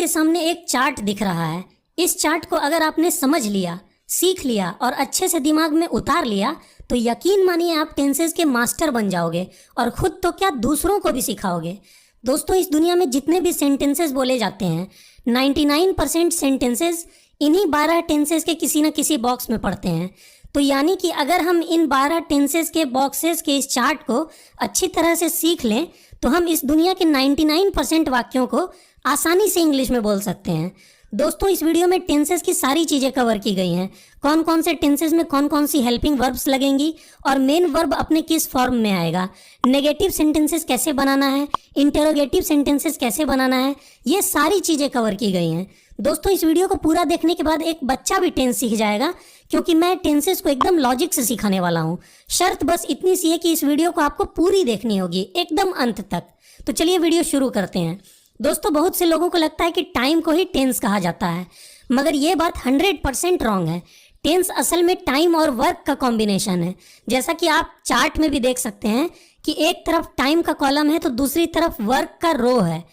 आपके सामने एक चार्ट दिख रहा है। इस चार्ट को अगर आपने समझ लिया, सीख लिया और अच्छे से दिमाग में उतार लिया तो यकीन मानिए आप टेंसेस के मास्टर बन जाओगे और खुद तो क्या दूसरों को भी सिखाओगे। दोस्तों, इस दुनिया में जितने भी सेंटेंसेस बोले जाते हैं 99% सेंटेंसेस इन्हीं 12 टेंसेस के किसी न किसी बॉक्स में पढ़ते हैं। तो यानी कि अगर हम इन 12 टेंसेस के बॉक्सेस के इस चार्ट को अच्छी तरह से सीख लें तो हम इस दुनिया के 99% वाक्यों को आसानी से इंग्लिश में बोल सकते हैं। दोस्तों, इस वीडियो में टेंसेस की सारी चीज़ें कवर की गई हैं। कौन कौन से टेंसेस में कौन कौन सी हेल्पिंग वर्ब्स लगेंगी और मेन वर्ब अपने किस फॉर्म में आएगा, नेगेटिव सेंटेंसेस कैसे बनाना है, इंटरोगेटिव सेंटेंसेस कैसे बनाना है, ये सारी चीज़ें कवर की गई हैं। दोस्तों, इस वीडियो को पूरा देखने के बाद एक बच्चा भी टेंस सीख जाएगा, क्योंकि मैं टेंसेस को एकदम लॉजिक से सिखाने वाला हूँ। शर्त बस इतनी सी है कि इस वीडियो को आपको पूरी देखनी होगी, एकदम अंत तक। तो चलिए वीडियो शुरू करते हैं। दोस्तों, बहुत से लोगों को लगता है कि टाइम को ही टेंस कहा जाता है, मगर ये बात 100% रॉन्ग है। टेंस असल में टाइम और वर्क का कॉम्बिनेशन है। जैसा कि आप चार्ट में भी देख सकते हैं कि एक तरफ टाइम का कॉलम है तो दूसरी तरफ वर्क का रो है।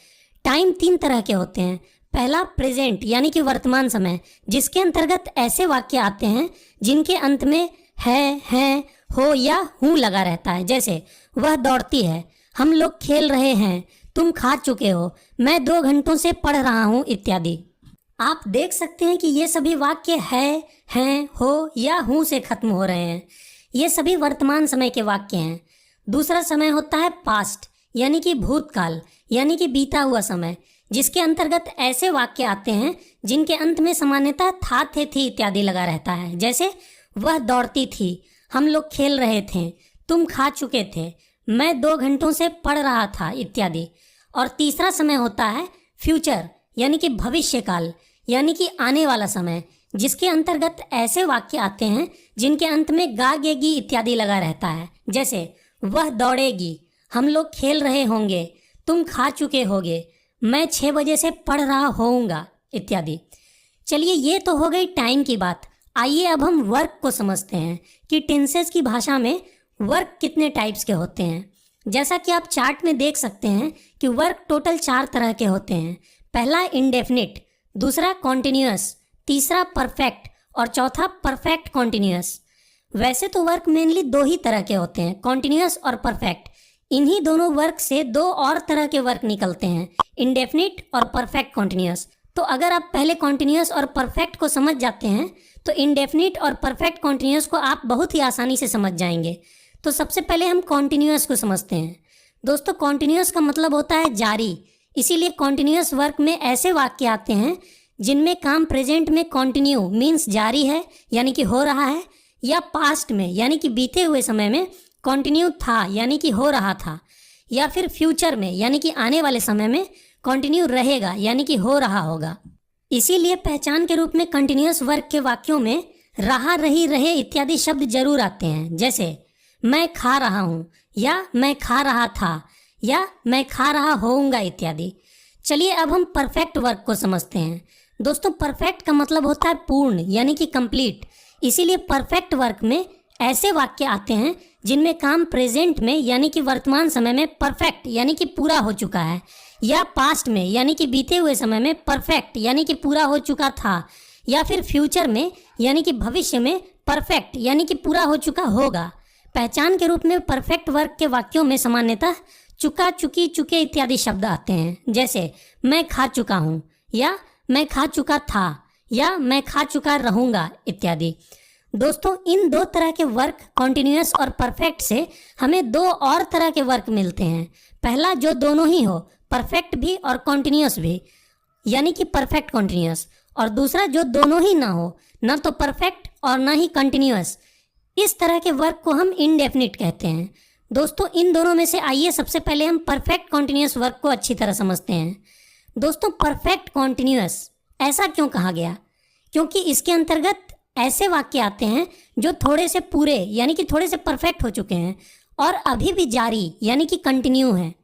टाइम 3 तरह के होते हैं। पहला प्रेजेंट यानी कि वर्तमान समय, जिसके अंतर्गत ऐसे वाक्य आते हैं जिनके अंत में है, हो या हूँ लगा रहता है। जैसे वह दौड़ती है, हम लोग खेल रहे हैं, तुम खा चुके हो, मैं 2 घंटों से पढ़ रहा हूँ इत्यादि। आप देख सकते हैं कि ये सभी वाक्य है, हैं, हो या हूँ से खत्म हो रहे हैं। ये सभी वर्तमान समय के वाक्य हैं। दूसरा समय होता है पास्ट यानी कि भूतकाल यानी कि बीता हुआ समय, जिसके अंतर्गत ऐसे वाक्य आते हैं जिनके अंत में सामान्यतः था, थे, थी इत्यादि लगा रहता है। जैसे वह दौड़ती थी, हम लोग खेल रहे थे, तुम खा चुके थे, मैं 2 घंटों से पढ़ रहा था इत्यादि। और तीसरा समय होता है फ्यूचर यानी कि भविष्य काल यानी कि आने वाला समय, जिसके अंतर्गत ऐसे वाक्य आते हैं जिनके अंत में गा गेगी इत्यादि लगा रहता है। जैसे वह दौड़ेगी, हम लोग खेल रहे होंगे, तुम खा चुके होगे, मैं 6 बजे से पढ़ रहा होऊंगा इत्यादि। चलिए, ये तो हो गई टाइम की बात। आइए अब हम वर्क को समझते हैं कि टेंसेस की भाषा में वर्क कितने टाइप्स के होते हैं। जैसा कि आप चार्ट में देख सकते हैं कि वर्क टोटल 4 तरह के होते हैं। पहला इंडेफिनिट, दूसरा कॉन्टिन्यूअस, तीसरा परफेक्ट और चौथा परफेक्ट कॉन्टिन्यूअस। वैसे तो वर्क मेनली 2 ही तरह के होते हैं, कॉन्टिन्यूअस और परफेक्ट। इन्हीं दोनों वर्क से 2 और तरह के वर्क निकलते हैं, इंडेफिनिट और परफेक्ट कॉन्टिन्यूअस। तो अगर आप पहले कॉन्टिन्यूअस और परफेक्ट को समझ जाते हैं तो इंडेफिनिट और परफेक्ट कॉन्टिन्यूअस को आप बहुत ही आसानी से समझ जाएंगे। तो सबसे पहले हम कॉन्टिन्यूअस को समझते हैं। दोस्तों, कॉन्टिन्यूअस का मतलब होता है जारी। इसीलिए कॉन्टिन्यूअस वर्क में ऐसे वाक्य आते हैं जिनमें काम प्रेजेंट में कॉन्टिन्यू मीन्स जारी है यानी कि हो रहा है, या पास्ट में यानी कि बीते हुए समय में कॉन्टिन्यू था यानी कि हो रहा था, या फिर फ्यूचर में यानी कि आने वाले समय में कॉन्टिन्यू रहेगा यानी कि हो रहा होगा। इसीलिए पहचान के रूप में कंटिन्यूअस वर्क के वाक्यों में रहा, रही, रहे इत्यादि शब्द जरूर आते हैं। जैसे मैं खा रहा हूँ, या मैं खा रहा था, या मैं खा रहा होऊंगा इत्यादि। चलिए अब हम परफेक्ट वर्क को समझते हैं। दोस्तों, परफेक्ट का मतलब होता है पूर्ण यानी कि कंप्लीट। इसीलिए परफेक्ट वर्क में ऐसे वाक्य आते हैं जिनमें काम प्रेजेंट में यानी कि वर्तमान समय में परफेक्ट यानी कि पूरा हो चुका है, या पास्ट में यानी कि बीते हुए समय में परफेक्ट यानी कि पूरा हो चुका था, या फिर फ्यूचर में यानी कि भविष्य में परफेक्ट यानी कि पूरा हो चुका होगा। पहचान के रूप में परफेक्ट वर्क के वाक्यों में सामान्यतः चुका, चुकी, चुके इत्यादि शब्द आते हैं। जैसे मैं खा चुका हूँ, या मैं खा चुका था, या मैं खा चुका रहूँगा इत्यादि। दोस्तों, इन 2 तरह के वर्क कॉन्टिन्यूअस और परफेक्ट से हमें 2 और तरह के वर्क मिलते हैं। पहला जो दोनों ही हो, परफेक्ट भी और कॉन्टिन्यूअस भी यानी कि परफेक्ट कॉन्टिन्यूअस, और दूसरा जो दोनों ही ना हो, ना तो परफेक्ट और ना ही कंटिन्यूअस। इस तरह के वर्क को हम इंडेफिनिट कहते हैं। दोस्तों, इन दोनों में से आइए सबसे पहले हम परफेक्ट कॉन्टिन्यूअस वर्क को अच्छी तरह समझते हैं। दोस्तों, परफेक्ट कॉन्टिन्यूअस ऐसा क्यों कहा गया? क्योंकि इसके अंतर्गत ऐसे वाक्य आते हैं जो थोड़े से पूरे यानी कि थोड़े से परफेक्ट हो चुके हैं और अभी भी जारी यानी कि कंटिन्यू है।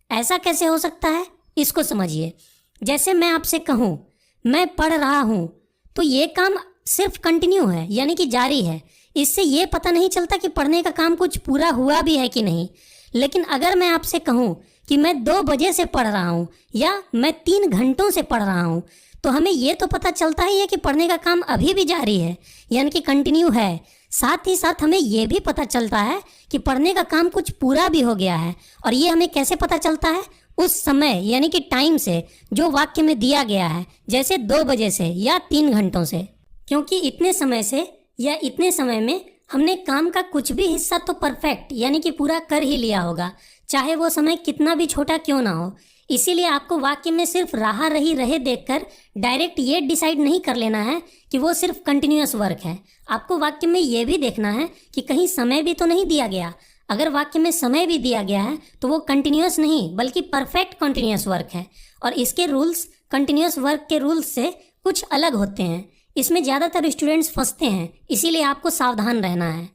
ऐसा कैसे हो सकता है, इसको समझिए। जैसे मैं आपसे कहूँ मैं पढ़ रहा हूँ, तो ये काम सिर्फ कंटिन्यू है यानी कि जारी है। इससे ये पता नहीं चलता कि पढ़ने का काम कुछ पूरा हुआ भी है कि नहीं। लेकिन अगर मैं आपसे कहूँ कि मैं 2 बजे से पढ़ रहा हूँ या मैं 3 घंटों से पढ़ रहा हूँ, तो हमें ये तो पता चलता ही है कि पढ़ने का काम अभी भी जारी है, यानी कि कंटिन्यू है। साथ ही साथ हमें ये भी पता चलता है कि पढ़ने का काम कुछ पूरा भी हो गया है। और ये हमें कैसे पता चलता है? उस समय यानी कि टाइम से जो वाक्य में दिया गया है, जैसे 2 बजे से या 3 घंटों से, क्योंकि इतने समय से या इतने समय में हमने काम का कुछ भी हिस्सा तो परफेक्ट यानी कि पूरा कर ही लिया होगा, चाहे वो समय कितना भी छोटा क्यों ना हो। इसीलिए आपको वाक्य में सिर्फ रहा रही रहे देखकर डायरेक्ट ये डिसाइड नहीं कर लेना है कि वो सिर्फ कंटिन्यूअस वर्क है। आपको वाक्य में ये भी देखना है कि कहीं समय भी तो नहीं दिया गया। अगर वाक्य में समय भी दिया गया है तो वो कंटिन्यूअस नहीं बल्कि परफेक्ट कंटिन्यूअस वर्क है। और इसके रूल्स कंटिन्यूअस वर्क के रूल्स से कुछ अलग होते हैं। इसमें ज़्यादातर स्टूडेंट्स फंसते हैं, इसीलिए आपको सावधान रहना है।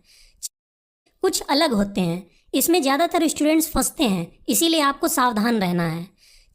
कुछ अलग होते हैं, इसमें ज़्यादातर स्टूडेंट्स फंसते हैं, इसीलिए आपको सावधान रहना है।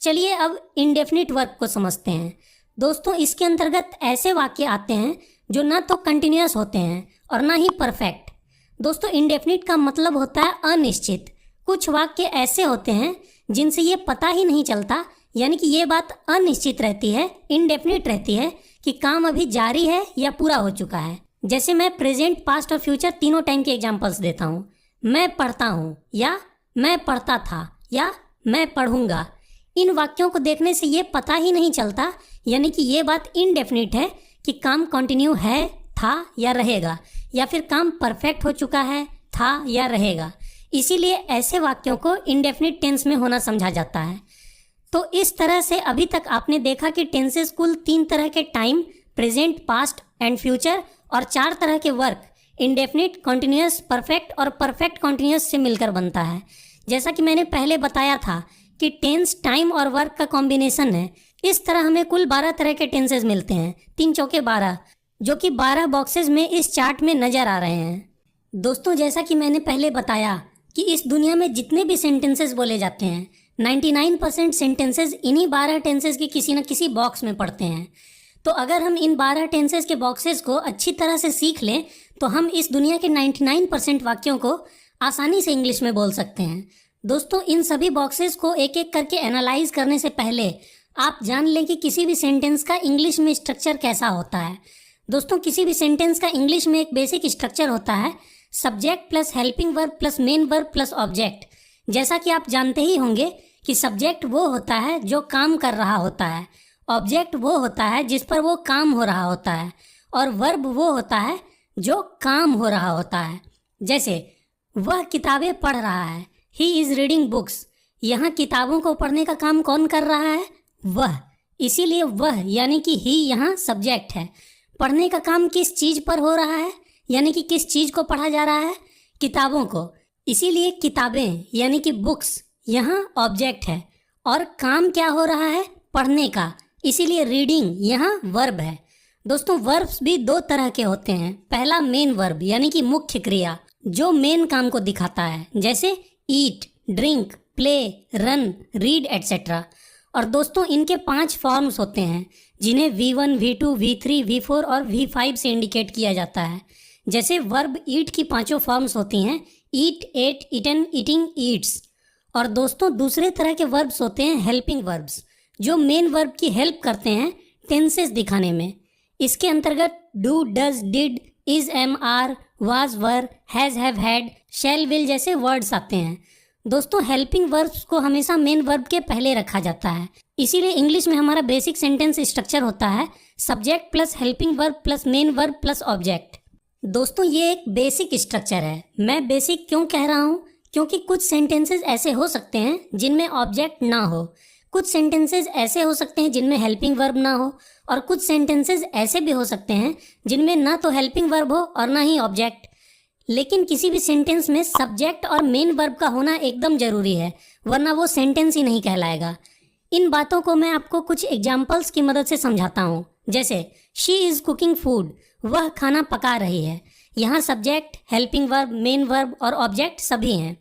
चलिए अब इंडेफिनिट वर्क को समझते हैं। दोस्तों, इसके अंतर्गत ऐसे वाक्य आते हैं जो ना तो कंटिन्यूअस होते हैं और ना ही परफेक्ट। दोस्तों, इंडेफिनिट का मतलब होता है अनिश्चित। कुछ वाक्य ऐसे होते हैं जिनसे ये पता ही नहीं चलता, यानी कि ये बात अनिश्चित रहती है, इनडेफिनिट रहती है कि काम अभी जारी है या पूरा हो चुका है। जैसे मैं प्रेजेंट, पास्ट और फ्यूचर तीनों टाइम के एग्जांपल्स देता हूँ। मैं पढ़ता हूँ या मैं पढ़ता था या मैं पढ़ूंगा। इन वाक्यों को देखने से ये पता ही नहीं चलता, यानी कि ये बात इनडेफिनिट है कि काम कंटिन्यू है, था या रहेगा, या फिर काम परफेक्ट हो चुका है, था या रहेगा। इसीलिए ऐसे वाक्यों को इंडेफिनिट टेंस में होना समझा जाता है। तो इस तरह से अभी तक आपने देखा कि टेंसेस कुल 3 तरह के time, present, past and future, और 4 तरह के वर्क, इंडेफिनिट, कॉन्टिन्यूअस, परफेक्ट और परफेक्ट कॉन्टिन्यूअस से मिलकर बनता है। जैसा कि मैंने पहले बताया था कि टेंस टाइम और वर्क का कॉम्बिनेशन है। इस तरह हमें कुल 12 तरह के टेंसेस मिलते हैं, 3 चौके 12, जो कि 12 बॉक्सेस में इस चार्ट में नजर आ रहे हैं। दोस्तों, जैसा कि मैंने पहले बताया कि इस दुनिया में जितने भी सेंटेंसेस बोले जाते हैं, 99% सेंटेंसेस इन्हीं 12 टेंसेस के किसी न किसी बॉक्स में पड़ते हैं। तो अगर हम इन 12 टेंसेस के बॉक्सेस को अच्छी तरह से सीख लें तो हम इस दुनिया के 99% वाक्यों को आसानी से इंग्लिश में बोल सकते हैं। दोस्तों, इन सभी बॉक्सेस को एक एक करके एनालाइज करने से पहले आप जान लें कि किसी भी सेंटेंस का इंग्लिश में स्ट्रक्चर कैसा होता है। दोस्तों, किसी भी सेंटेंस का इंग्लिश में एक बेसिक स्ट्रक्चर होता है, subject plus helping verb plus main verb plus object. जैसा कि आप जानते ही होंगे कि सब्जेक्ट वो होता है जो काम कर रहा होता है, ऑब्जेक्ट वो होता है जिस पर वो काम हो रहा होता है, और वर्ब वो होता है जो काम हो रहा होता है। जैसे वह किताबें पढ़ रहा है, ही इज़ रीडिंग बुक्स। यहाँ किताबों को पढ़ने का काम कौन कर रहा है? वह। इसीलिए वह यानी कि ही यहाँ सब्जेक्ट है। पढ़ने का काम किस चीज़ पर हो रहा है, यानी कि किस चीज़ को पढ़ा जा रहा है? किताबों को। इसीलिए किताबें यानी कि बुक्स यहाँ ऑब्जेक्ट है। और काम क्या हो रहा है? पढ़ने का। इसीलिए रीडिंग यहाँ वर्ब है। दोस्तों, वर्ब्स भी 2 तरह के होते हैं। पहला मेन वर्ब यानी कि मुख्य क्रिया, जो मेन काम को दिखाता है, जैसे eat, drink, play, run, read etcetera. और दोस्तों, इनके 5 फॉर्म्स होते हैं जिन्हें V1, V2, V3, V4 और V5 से इंडिकेट किया जाता है। जैसे वर्ब ईट की 5 फॉर्म्स होती हैं, eat, ate, eaten, eating, eats. और दोस्तों, दूसरे तरह के वर्ब्स होते हैं हेल्पिंग वर्ब्स, जो मेन वर्ब की हेल्प करते हैं टेंसेस दिखाने में। इसके अंतर्गत do, does, did, is, am, are, was, were, has, have, had, shall, will जैसे वर्ड्स आते हैं। दोस्तों, हेल्पिंग वर्ब्स को हमेशा मेन वर्ब के पहले रखा जाता है। इसीलिए इंग्लिश में हमारा बेसिक सेंटेंस स्ट्रक्चर होता है subject plus helping verb plus main verb plus object. दोस्तों, ये एक बेसिक स्ट्रक्चर है। मैं बेसिक क्यों कह रहा हूँ? क्योंकि कुछ सेंटेंसेस ऐसे हो सकते हैं जिनमें ऑब्जेक्ट ना हो, कुछ सेंटेंसेस ऐसे हो सकते हैं जिनमें हेल्पिंग वर्ब ना हो, और कुछ सेंटेंसेस ऐसे भी हो सकते हैं जिनमें ना तो हेल्पिंग वर्ब हो और ना ही ऑब्जेक्ट। लेकिन किसी भी सेंटेंस में सब्जेक्ट और मेन वर्ब का होना एकदम जरूरी है, वरना वो सेंटेंस ही नहीं कहलाएगा। इन बातों को मैं आपको कुछ एग्जाम्पल्स की मदद से समझाता हूँ। जैसे शी इज़ कुकिंग फूड, वह खाना पका रही है। यहाँ subject, helping verb, main verb और ऑब्जेक्ट सभी हैं।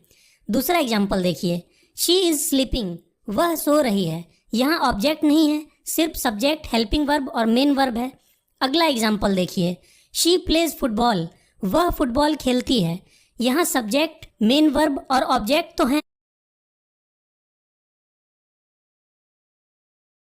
दूसरा एग्जाम्पल देखिए, शी इज़ स्लीपिंग, वह सो रही है। यहाँ ऑब्जेक्ट नहीं है, सिर्फ सब्जेक्ट, हेल्पिंग वर्ब और मेन वर्ब है। अगला एग्जाम्पल देखिए, शी प्लेज फुटबॉल, वह फुटबॉल खेलती है। यहाँ सब्जेक्ट, मेन वर्ब और ऑब्जेक्ट तो हैं,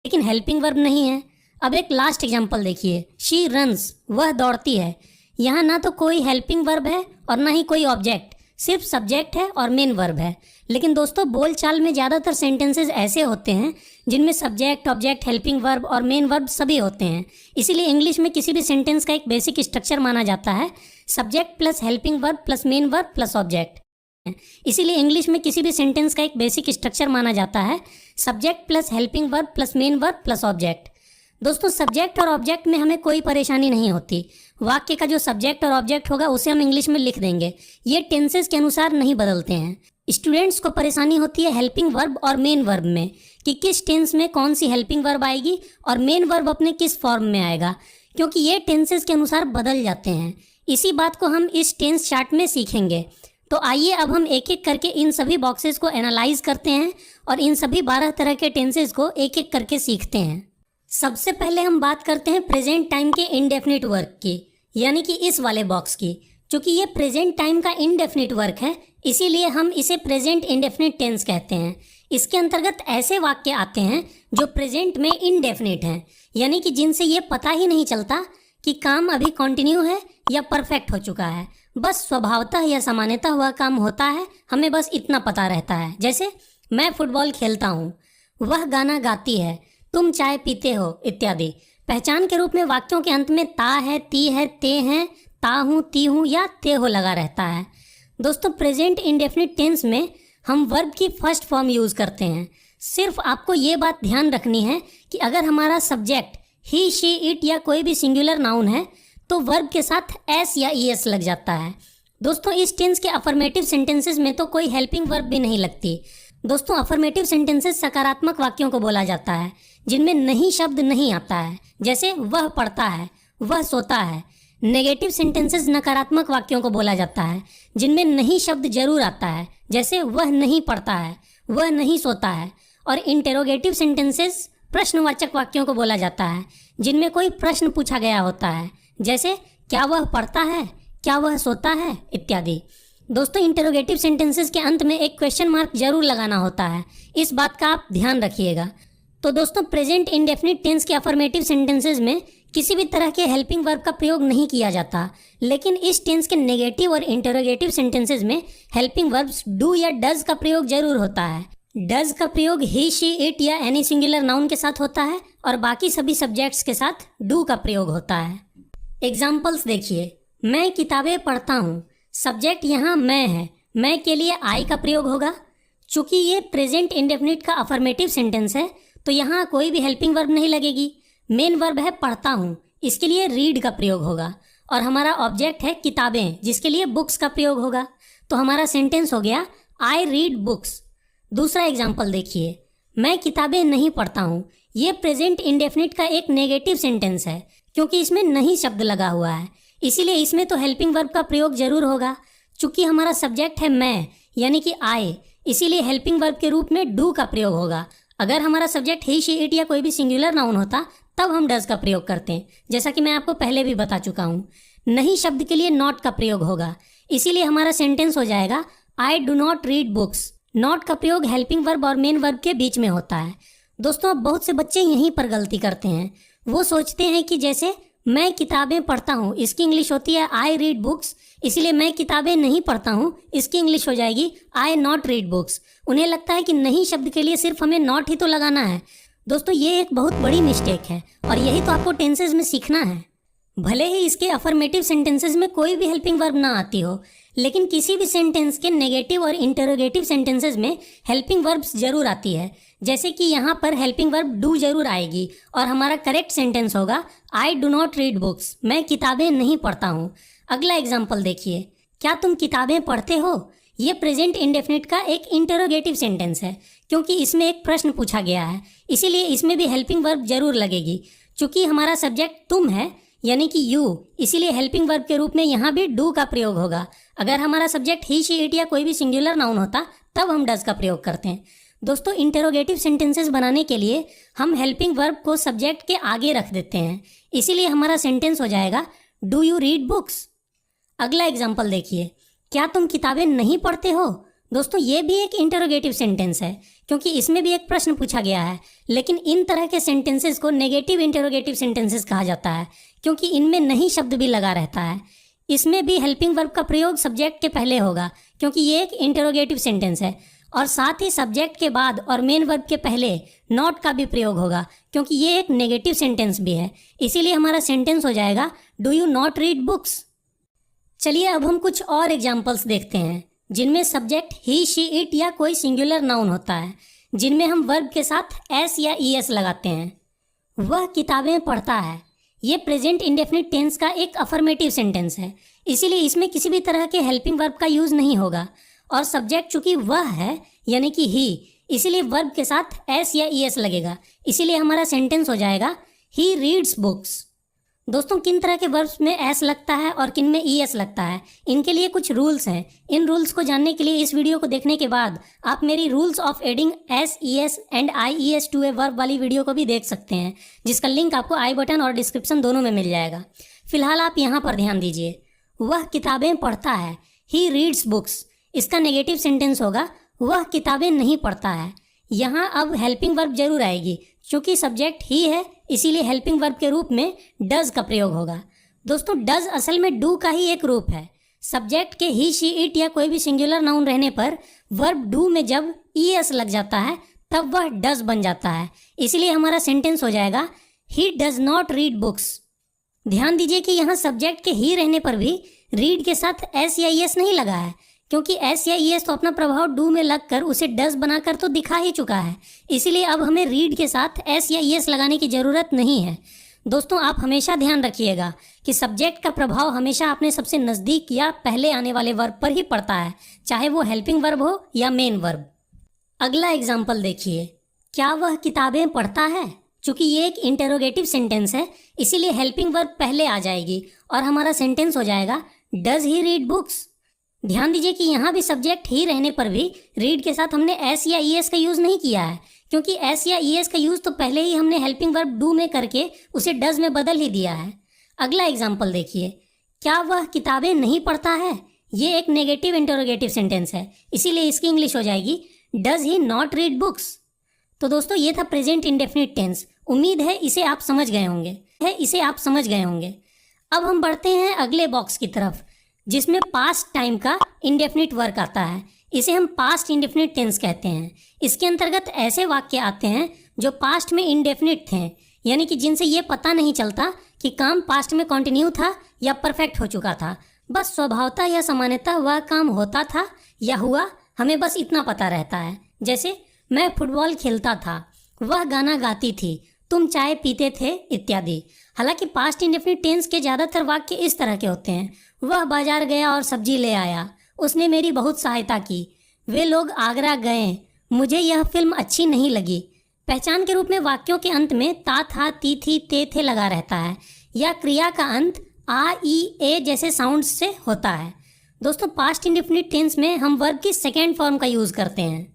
लेकिन हेल्पिंग वर्ब नहीं है। अब एक लास्ट एग्जांपल देखिए, शी रन्स, वह दौड़ती है। यहाँ ना तो कोई हेल्पिंग वर्ब है और ना ही कोई ऑब्जेक्ट, सिर्फ सब्जेक्ट है और मेन वर्ब है। लेकिन दोस्तों बोलचाल में ज़्यादातर सेंटेंसेस ऐसे होते हैं जिनमें सब्जेक्ट, ऑब्जेक्ट, हेल्पिंग वर्ब और मेन वर्ब सभी होते हैं। इसीलिए इंग्लिश में किसी भी सेंटेंस का एक बेसिक स्ट्रक्चर माना जाता है subject plus helping verb plus main verb plus object. इसीलिए इंग्लिश में किसी भी सेंटेंस का एक बेसिक स्ट्रक्चर माना जाता है subject plus helping verb plus main verb plus object. दोस्तों सब्जेक्ट और ऑब्जेक्ट में हमें कोई परेशानी नहीं होती। वाक्य का जो सब्जेक्ट और ऑब्जेक्ट होगा उसे हम इंग्लिश में लिख देंगे, ये टेंसेस के अनुसार नहीं बदलते हैं। स्टूडेंट्स को परेशानी होती है हेल्पिंग वर्ब और मेन वर्ब में कि किस टेंस में कौन सी हेल्पिंग वर्ब आएगी और मेन वर्ब अपने किस फॉर्म में आएगा, क्योंकि ये टेंसेस के अनुसार बदल जाते हैं। इसी बात को हम इस टेंस चार्ट में सीखेंगे। तो आइए अब हम एक एक करके इन सभी बॉक्सेस को एनालाइज करते हैं और इन सभी 12 तरह के टेंसेस को एक एक करके सीखते हैं। सबसे पहले हम बात करते हैं प्रेजेंट टाइम के इनडेफिनिट वर्क की, यानी कि इस वाले बॉक्स की। चूँकि ये प्रेजेंट टाइम का इनडेफिनिट वर्क है इसीलिए हम इसे प्रेजेंट इंडेफिनिट टेंस कहते हैं। इसके अंतर्गत ऐसे वाक्य आते हैं जो प्रेजेंट में इनडेफिनिट हैं, यानी कि जिनसे ये पता ही नहीं चलता कि काम अभी कंटिन्यू है या परफेक्ट हो चुका है। बस स्वभावतः या सामान्यतः हुआ काम होता है, हमें बस इतना पता रहता है। जैसे मैं फुटबॉल खेलता हूँ, वह गाना गाती है, तुम चाय पीते हो इत्यादि। पहचान के रूप में वाक्यों के अंत में ता है, ती है, ते हैं, ता हूँ, ती हूँ या ते हो लगा रहता है। दोस्तों प्रेजेंट इंडेफिनिट टेंस में हम वर्ब की फर्स्ट फॉर्म यूज़ करते हैं। सिर्फ आपको ये बात ध्यान रखनी है कि अगर हमारा सब्जेक्ट ही, शी, इट या कोई भी सिंगुलर नाउन है तो वर्ब के साथ एस या ईएस लग जाता है। दोस्तों इस टेंस के अफर्मेटिव सेंटेंसेस में तो कोई हेल्पिंग वर्ब भी नहीं लगती। दोस्तों अफर्मेटिव सेंटेंसेस सकारात्मक वाक्यों को बोला जाता है जिनमें नहीं शब्द नहीं आता है, जैसे वह पढ़ता है, वह सोता है। नेगेटिव सेंटेंसेस नकारात्मक वाक्यों को बोला जाता है जिनमें नहीं शब्द जरूर आता है, जैसे वह नहीं पढ़ता है, वह नहीं सोता है। और इंटेरोगेटिव सेंटेंसेस प्रश्नवाचक वाक्यों को बोला जाता है जिनमें कोई प्रश्न पूछा गया होता है, जैसे क्या वह पढ़ता है, क्या वह सोता है इत्यादि। दोस्तों इंटेरोगेटिव सेंटेंसेस के अंत में एक क्वेश्चन मार्क जरूर लगाना होता है, इस बात का आप ध्यान रखिएगा। तो दोस्तों प्रेजेंट इंडेफिनिट टेंस के अफर्मेटिव सेंटेंसेस में किसी भी तरह के हेल्पिंग वर्ब का प्रयोग नहीं किया जाता, लेकिन इस टेंस के नेगेटिव और इंटेरोगेटिव सेंटेंसेस में हेल्पिंग वर्ब्स डू या डज का प्रयोग जरूर होता है। डज का प्रयोग ही, शी, इट या एनी सिंगुलर नाउन के साथ होता है और बाकी सभी सब्जेक्ट्स के साथ डू का प्रयोग होता है। एग्जाम्पल्स देखिए, मैं किताबें पढ़ता हूँ, सब्जेक्ट यहाँ मैं है, मैं के लिए आई का प्रयोग होगा। चूँकि ये प्रेजेंट इंडेफिनिट का अफर्मेटिव सेंटेंस है तो यहाँ कोई भी हेल्पिंग वर्ब नहीं लगेगी। मेन वर्ब है पढ़ता हूँ, इसके लिए रीड का प्रयोग होगा। और हमारा ऑब्जेक्ट है किताबें, जिसके लिए बुक्स का प्रयोग होगा। तो हमारा सेंटेंस हो गया आई रीड बुक्स। दूसरा एग्जाम्पल देखिए, मैं किताबें नहीं पढ़ता हूँ। ये प्रेजेंट इंडेफिनिट का एक नेगेटिव सेंटेंस है क्योंकि इसमें नहीं शब्द लगा हुआ है, इसीलिए इसमें तो हेल्पिंग वर्ब का प्रयोग जरूर होगा। चूँकि हमारा सब्जेक्ट है मैं यानी कि आई, इसीलिए हेल्पिंग वर्ब के रूप में डू का प्रयोग होगा। अगर हमारा सब्जेक्ट ही, शी, इट या कोई भी सिंगुलर नाउन होता तब हम डज का प्रयोग करते हैं, जैसा कि मैं आपको पहले भी बता चुका हूँ। नहीं शब्द के लिए नॉट का प्रयोग होगा, इसीलिए हमारा सेंटेंस हो जाएगा I do not read books. Not का प्रयोग हेल्पिंग वर्ब और मेन वर्ब के बीच में होता है। दोस्तों अब बहुत से बच्चे यहीं पर गलती करते हैं। वो सोचते हैं कि जैसे मैं किताबें पढ़ता हूँ, इसकी इंग्लिश होती है आई रीड बुक्स, इसलिए मैं किताबें नहीं पढ़ता हूँ, इसकी इंग्लिश हो जाएगी आई नॉट रीड बुक्स। उन्हें लगता है कि नहीं शब्द के लिए सिर्फ हमें नॉट ही तो लगाना है। दोस्तों ये एक बहुत बड़ी मिस्टेक है और यही तो आपको टेंसेज में सीखना है। भले ही इसके अफर्मेटिव सेंटेंसेस में कोई भी हेल्पिंग वर्ब ना आती हो, लेकिन किसी भी सेंटेंस के नेगेटिव और इंटरोगेटिव सेंटेंसेस में हेल्पिंग वर्ब्स जरूर आती है। जैसे कि यहाँ पर हेल्पिंग वर्ब डू जरूर आएगी और हमारा करेक्ट सेंटेंस होगा I do not read books, मैं किताबें नहीं पढ़ता हूँ। अगला एग्जाम्पल देखिए, क्या तुम किताबें पढ़ते हो। ये प्रेजेंट इंडेफिनिट का एक इंटरोगेटिव सेंटेंस है क्योंकि इसमें एक प्रश्न पूछा गया है, इसीलिए इसमें भी हेल्पिंग वर्ब जरूर लगेगी। चूँकि हमारा सब्जेक्ट तुम है यानी कि यू, इसीलिए हेल्पिंग वर्ब के रूप में यहाँ भी डू का प्रयोग होगा। अगर हमारा सब्जेक्ट ही, शी, इट या कोई भी सिंगुलर नाउन होता तब हम डज का प्रयोग करते हैं। दोस्तों इंटरोगेटिव सेंटेंसेस बनाने के लिए हम हेल्पिंग वर्ब को सब्जेक्ट के आगे रख देते हैं, इसीलिए हमारा सेंटेंस हो जाएगा डू यू रीड बुक्स। अगला एग्जाम्पल देखिए, क्या तुम किताबें नहीं पढ़ते हो। दोस्तों ये भी एक इंटरोगेटिव सेंटेंस है क्योंकि इसमें भी एक प्रश्न पूछा गया है, लेकिन इन तरह के सेंटेंसेस को नेगेटिव इंटरोगेटिव सेंटेंसेस कहा जाता है क्योंकि इनमें नहीं शब्द भी लगा रहता है। इसमें भी हेल्पिंग वर्ब का प्रयोग सब्जेक्ट के पहले होगा क्योंकि ये एक इंटरोगेटिव सेंटेंस है, और साथ ही सब्जेक्ट के बाद और मेन वर्ब के पहले नॉट का भी प्रयोग होगा क्योंकि ये एक नेगेटिव सेंटेंस भी है। इसीलिए हमारा सेंटेंस हो जाएगा do you not read books. चलिए अब हम कुछ और एग्जाम्पल्स देखते हैं जिनमें सब्जेक्ट ही शी इट या कोई सिंगुलर नाउन होता है, जिनमें हम वर्ब के साथ एस या ईएस लगाते हैं। वह किताबें पढ़ता है, ये प्रेजेंट इंडेफिनिट टेंस का एक अफर्मेटिव सेंटेंस है, इसीलिए इसमें किसी भी तरह के हेल्पिंग वर्ब का यूज नहीं होगा, और सब्जेक्ट चूंकि वह है यानी कि ही, इसीलिए वर्ब के साथ एस या ईएस लगेगा। इसीलिए हमारा सेंटेंस हो जाएगा ही रीड्स बुक्स। दोस्तों किन तरह के वर्ब्स में एस लगता है और किन में ईएस लगता है, इनके लिए कुछ रूल्स हैं। इन रूल्स को जानने के लिए इस वीडियो को देखने के बाद आप मेरी rules of adding S ES and IES to a verb वाली वीडियो को भी देख सकते हैं, जिसका लिंक आपको आई बटन और डिस्क्रिप्शन दोनों में मिल जाएगा। फिलहाल आप यहाँ पर ध्यान दीजिए, वह किताबें पढ़ता है, ही रीड्स बुक्स। इसका नेगेटिव सेंटेंस होगा वह किताबें नहीं पढ़ता है। यहाँ अब हेल्पिंग वर्ब जरूर आएगी, चूंकि सब्जेक्ट ही है इसीलिए हेल्पिंग वर्ब के रूप में डज का प्रयोग होगा। दोस्तों डज असल में डू का ही एक रूप है। सब्जेक्ट के ही शी इट या कोई भी सिंगुलर नाउन रहने पर वर्ब डू में जब ईएस लग जाता है तब वह डज बन जाता है। इसीलिए हमारा सेंटेंस हो जाएगा he does not read books. ध्यान दीजिए कि यहाँ सब्जेक्ट के ही रहने पर भी रीड के साथ एस या ईएस नहीं लगा है, क्योंकि एस या ईएस तो अपना प्रभाव डू में लगकर उसे डज बनाकर तो दिखा ही चुका है। इसीलिए अब हमें रीड के साथ एस या ईएस लगाने की ज़रूरत नहीं है। दोस्तों आप हमेशा ध्यान रखिएगा कि सब्जेक्ट का प्रभाव हमेशा अपने सबसे नज़दीक या पहले आने वाले वर्ब पर ही पड़ता है, चाहे वो हेल्पिंग वर्ब हो या मेन वर्ब। अगला एग्जाम्पल देखिए, क्या वह किताबें पढ़ता है। चूंकि ये एक इंटेरोगेटिव सेंटेंस है इसीलिए हेल्पिंग वर्ब पहले आ जाएगी और हमारा सेंटेंस हो जाएगा डज ही रीड बुक्स। ध्यान दीजिए कि यहाँ भी सब्जेक्ट ही रहने पर भी रीड के साथ हमने एस या ईएस का यूज़ नहीं किया है, क्योंकि एस या ईएस का यूज़ तो पहले ही हमने हेल्पिंग वर्ब डू में करके उसे डज में बदल ही दिया है। अगला एग्जाम्पल देखिए, क्या वह किताबें नहीं पढ़ता है। ये एक नेगेटिव इंटरोगेटिव सेंटेंस है, इसीलिए इसकी इंग्लिश हो जाएगी does he not read books. तो दोस्तों ये था प्रेजेंट इंडेफिनिट टेंस। उम्मीद है इसे आप समझ गए होंगे। अब हम बढ़ते हैं अगले बॉक्स की तरफ, जिसमें पास्ट टाइम का इंडेफिनिट वर्क आता है। इसे हम पास्ट इंडेफिनिट टेंस कहते हैं। इसके अंतर्गत ऐसे वाक्य आते हैं जो पास्ट में इंडेफिनिट थे, यानी कि जिनसे ये पता नहीं चलता कि काम पास्ट में कंटिन्यू था या परफेक्ट हो चुका था। बस स्वभावतः या सामान्यतः वह काम होता था या हुआ, हमें बस इतना पता रहता है। जैसे मैं फुटबॉल खेलता था, वह गाना गाती थी, तुम चाय पीते थे इत्यादि। हालांकि पास्ट इंडेफिनिट टेंस के ज़्यादातर वाक्य इस तरह के होते हैं, वह बाजार गया और सब्जी ले आया, उसने मेरी बहुत सहायता की, वे लोग आगरा गए, मुझे यह फिल्म अच्छी नहीं लगी। पहचान के रूप में वाक्यों के अंत में ता था ती थी ते थे लगा रहता है, या क्रिया का अंत आ ई ए जैसे साउंड से होता है। दोस्तों पास्ट इंडेफिनिट टेंस में हम वर्ब की सेकेंड फॉर्म का यूज़ करते हैं,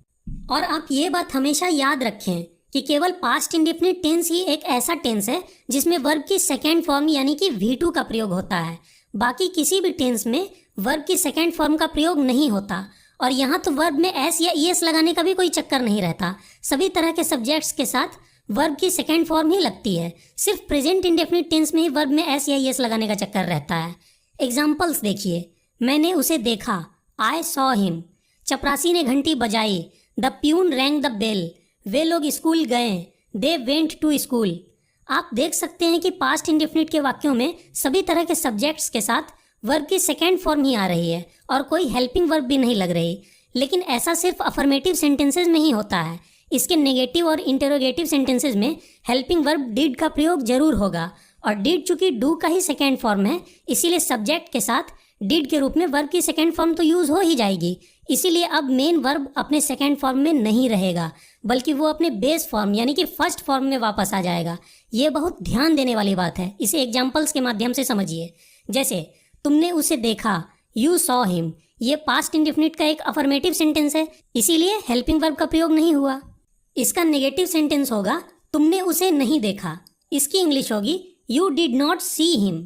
और आप ये बात हमेशा याद रखें कि केवल पास्ट इंडेफिनिट टेंस ही एक ऐसा टेंस है जिसमें वर्ब की सेकेंड फॉर्म यानी कि V2 का प्रयोग होता है। बाकी किसी भी टेंस में वर्ब की सेकेंड फॉर्म का प्रयोग नहीं होता, और यहाँ तो वर्ब में एस या ईएस लगाने का भी कोई चक्कर नहीं रहता। सभी तरह के सब्जेक्ट्स के साथ वर्ब की सेकेंड फॉर्म ही लगती है, सिर्फ प्रेजेंट इंडेफिनिट टेंस में ही वर्ब में एस या ईएस लगाने का चक्कर रहता है। एग्जाम्पल्स देखिए, मैंने उसे देखा, आई सॉ हिम, चपरासी ने घंटी बजाई, the peon rang the bell, वे लोग स्कूल गए, दे वेंट टू स्कूल। आप देख सकते हैं कि पास्ट इंडेफिनिट के वाक्यों में सभी तरह के सब्जेक्ट्स के साथ वर्ब की सेकेंड फॉर्म ही आ रही है और कोई हेल्पिंग वर्ब भी नहीं लग रही। लेकिन ऐसा सिर्फ अफर्मेटिव सेंटेंसेज में ही होता है। इसके नेगेटिव और इंटरोगेटिव सेंटेंसेज में हेल्पिंग वर्ब डिड का प्रयोग जरूर होगा, और डिड चूंकि डू का ही सेकेंड फॉर्म है इसीलिए सब्जेक्ट के साथ डिड के रूप में वर्ब की सेकेंड फॉर्म तो यूज़ हो ही जाएगी। इसीलिए अब मेन वर्ब अपने सेकेंड फॉर्म में नहीं रहेगा, बल्कि वो अपने बेस फॉर्म यानी कि फर्स्ट फॉर्म में वापस आ जाएगा। ये बहुत ध्यान देने वाली बात है, इसे एग्जाम्पल्स के माध्यम से समझिए। जैसे तुमने उसे देखा, यू सॉ हिम, ये पास्ट इंडेफिनिट का एक अफर्मेटिव सेंटेंस है, इसीलिए हेल्पिंग वर्ब का प्रयोग नहीं हुआ। इसका नेगेटिव सेंटेंस होगा तुमने उसे नहीं देखा, इसकी इंग्लिश होगी you did not see him.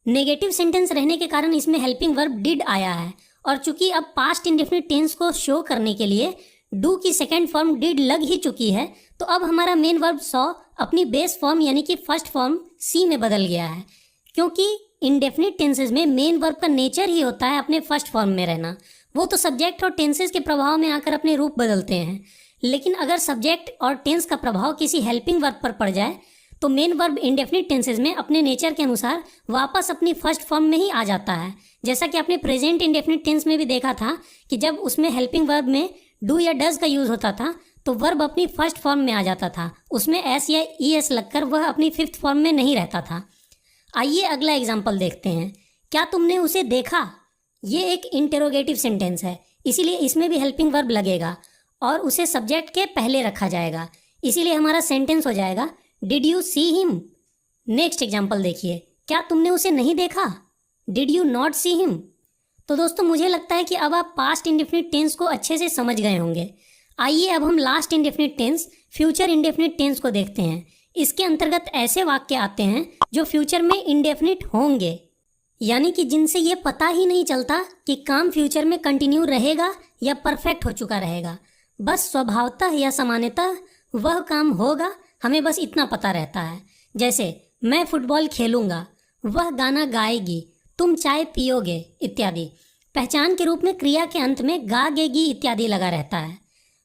Negative sentence रहने के कारण इसमें हेल्पिंग वर्ब डिड आया है, और चूंकि अब पास्ट इंडेफिनिट टेंस को शो करने के लिए डू की सेकेंड फॉर्म डिड लग ही चुकी है, तो अब हमारा मेन वर्ब सॉ अपनी बेस फॉर्म यानी कि फर्स्ट फॉर्म सी में बदल गया है। क्योंकि इंडेफिनिट टेंसेज में मेन वर्ब का नेचर ही होता है अपने फर्स्ट फॉर्म में रहना, वो तो सब्जेक्ट और टेंसेज के प्रभाव में आकर अपने रूप बदलते हैं। लेकिन अगर सब्जेक्ट और टेंस का प्रभाव किसी हेल्पिंग वर्ब पर पड़ जाए तो मेन वर्ब इंडेफिनिट टेंसेज में अपने नेचर के अनुसार वापस अपनी फर्स्ट फॉर्म में ही आ जाता है। जैसा कि आपने प्रेजेंट इंडेफिनिट टेंस में भी देखा था कि जब उसमें हेल्पिंग वर्ब में डू या डज का यूज होता था तो वर्ब अपनी फर्स्ट फॉर्म में आ जाता था, उसमें एस या ई एस लगकर वह अपनी फिफ्थ फॉर्म में नहीं रहता था। आइए अगला एग्जाम्पल देखते हैं। क्या तुमने उसे देखा? ये एक इंटेरोगेटिव सेंटेंस है, इसीलिए इसमें भी हेल्पिंग वर्ब लगेगा और उसे सब्जेक्ट के पहले रखा जाएगा, इसीलिए हमारा सेंटेंस हो जाएगा did you see him. Next example देखिए, क्या तुमने उसे नहीं देखा? Did you not see him. तो दोस्तों मुझे लगता है कि अब आप पास्ट इंडेफिनिट टेंस को अच्छे से समझ गए होंगे। आइए अब हम last indefinite tense future indefinite tense को देखते हैं। इसके अंतर्गत ऐसे वाक्य आते हैं जो फ्यूचर में इंडेफिनिट होंगे, यानी कि जिनसे ये पता ही नहीं चलता कि काम फ्यूचर में कंटिन्यू रहेगा या परफेक्ट हो चुका रहेगा। बस स्वभावतः या सामान्यतः वह काम होगा, हमें बस इतना पता रहता है। जैसे मैं फुटबॉल खेलूंगा, वह गाना गाएगी, तुम चाय पियोगे इत्यादि। पहचान के रूप में क्रिया के अंत में गागेगी इत्यादि लगा रहता है।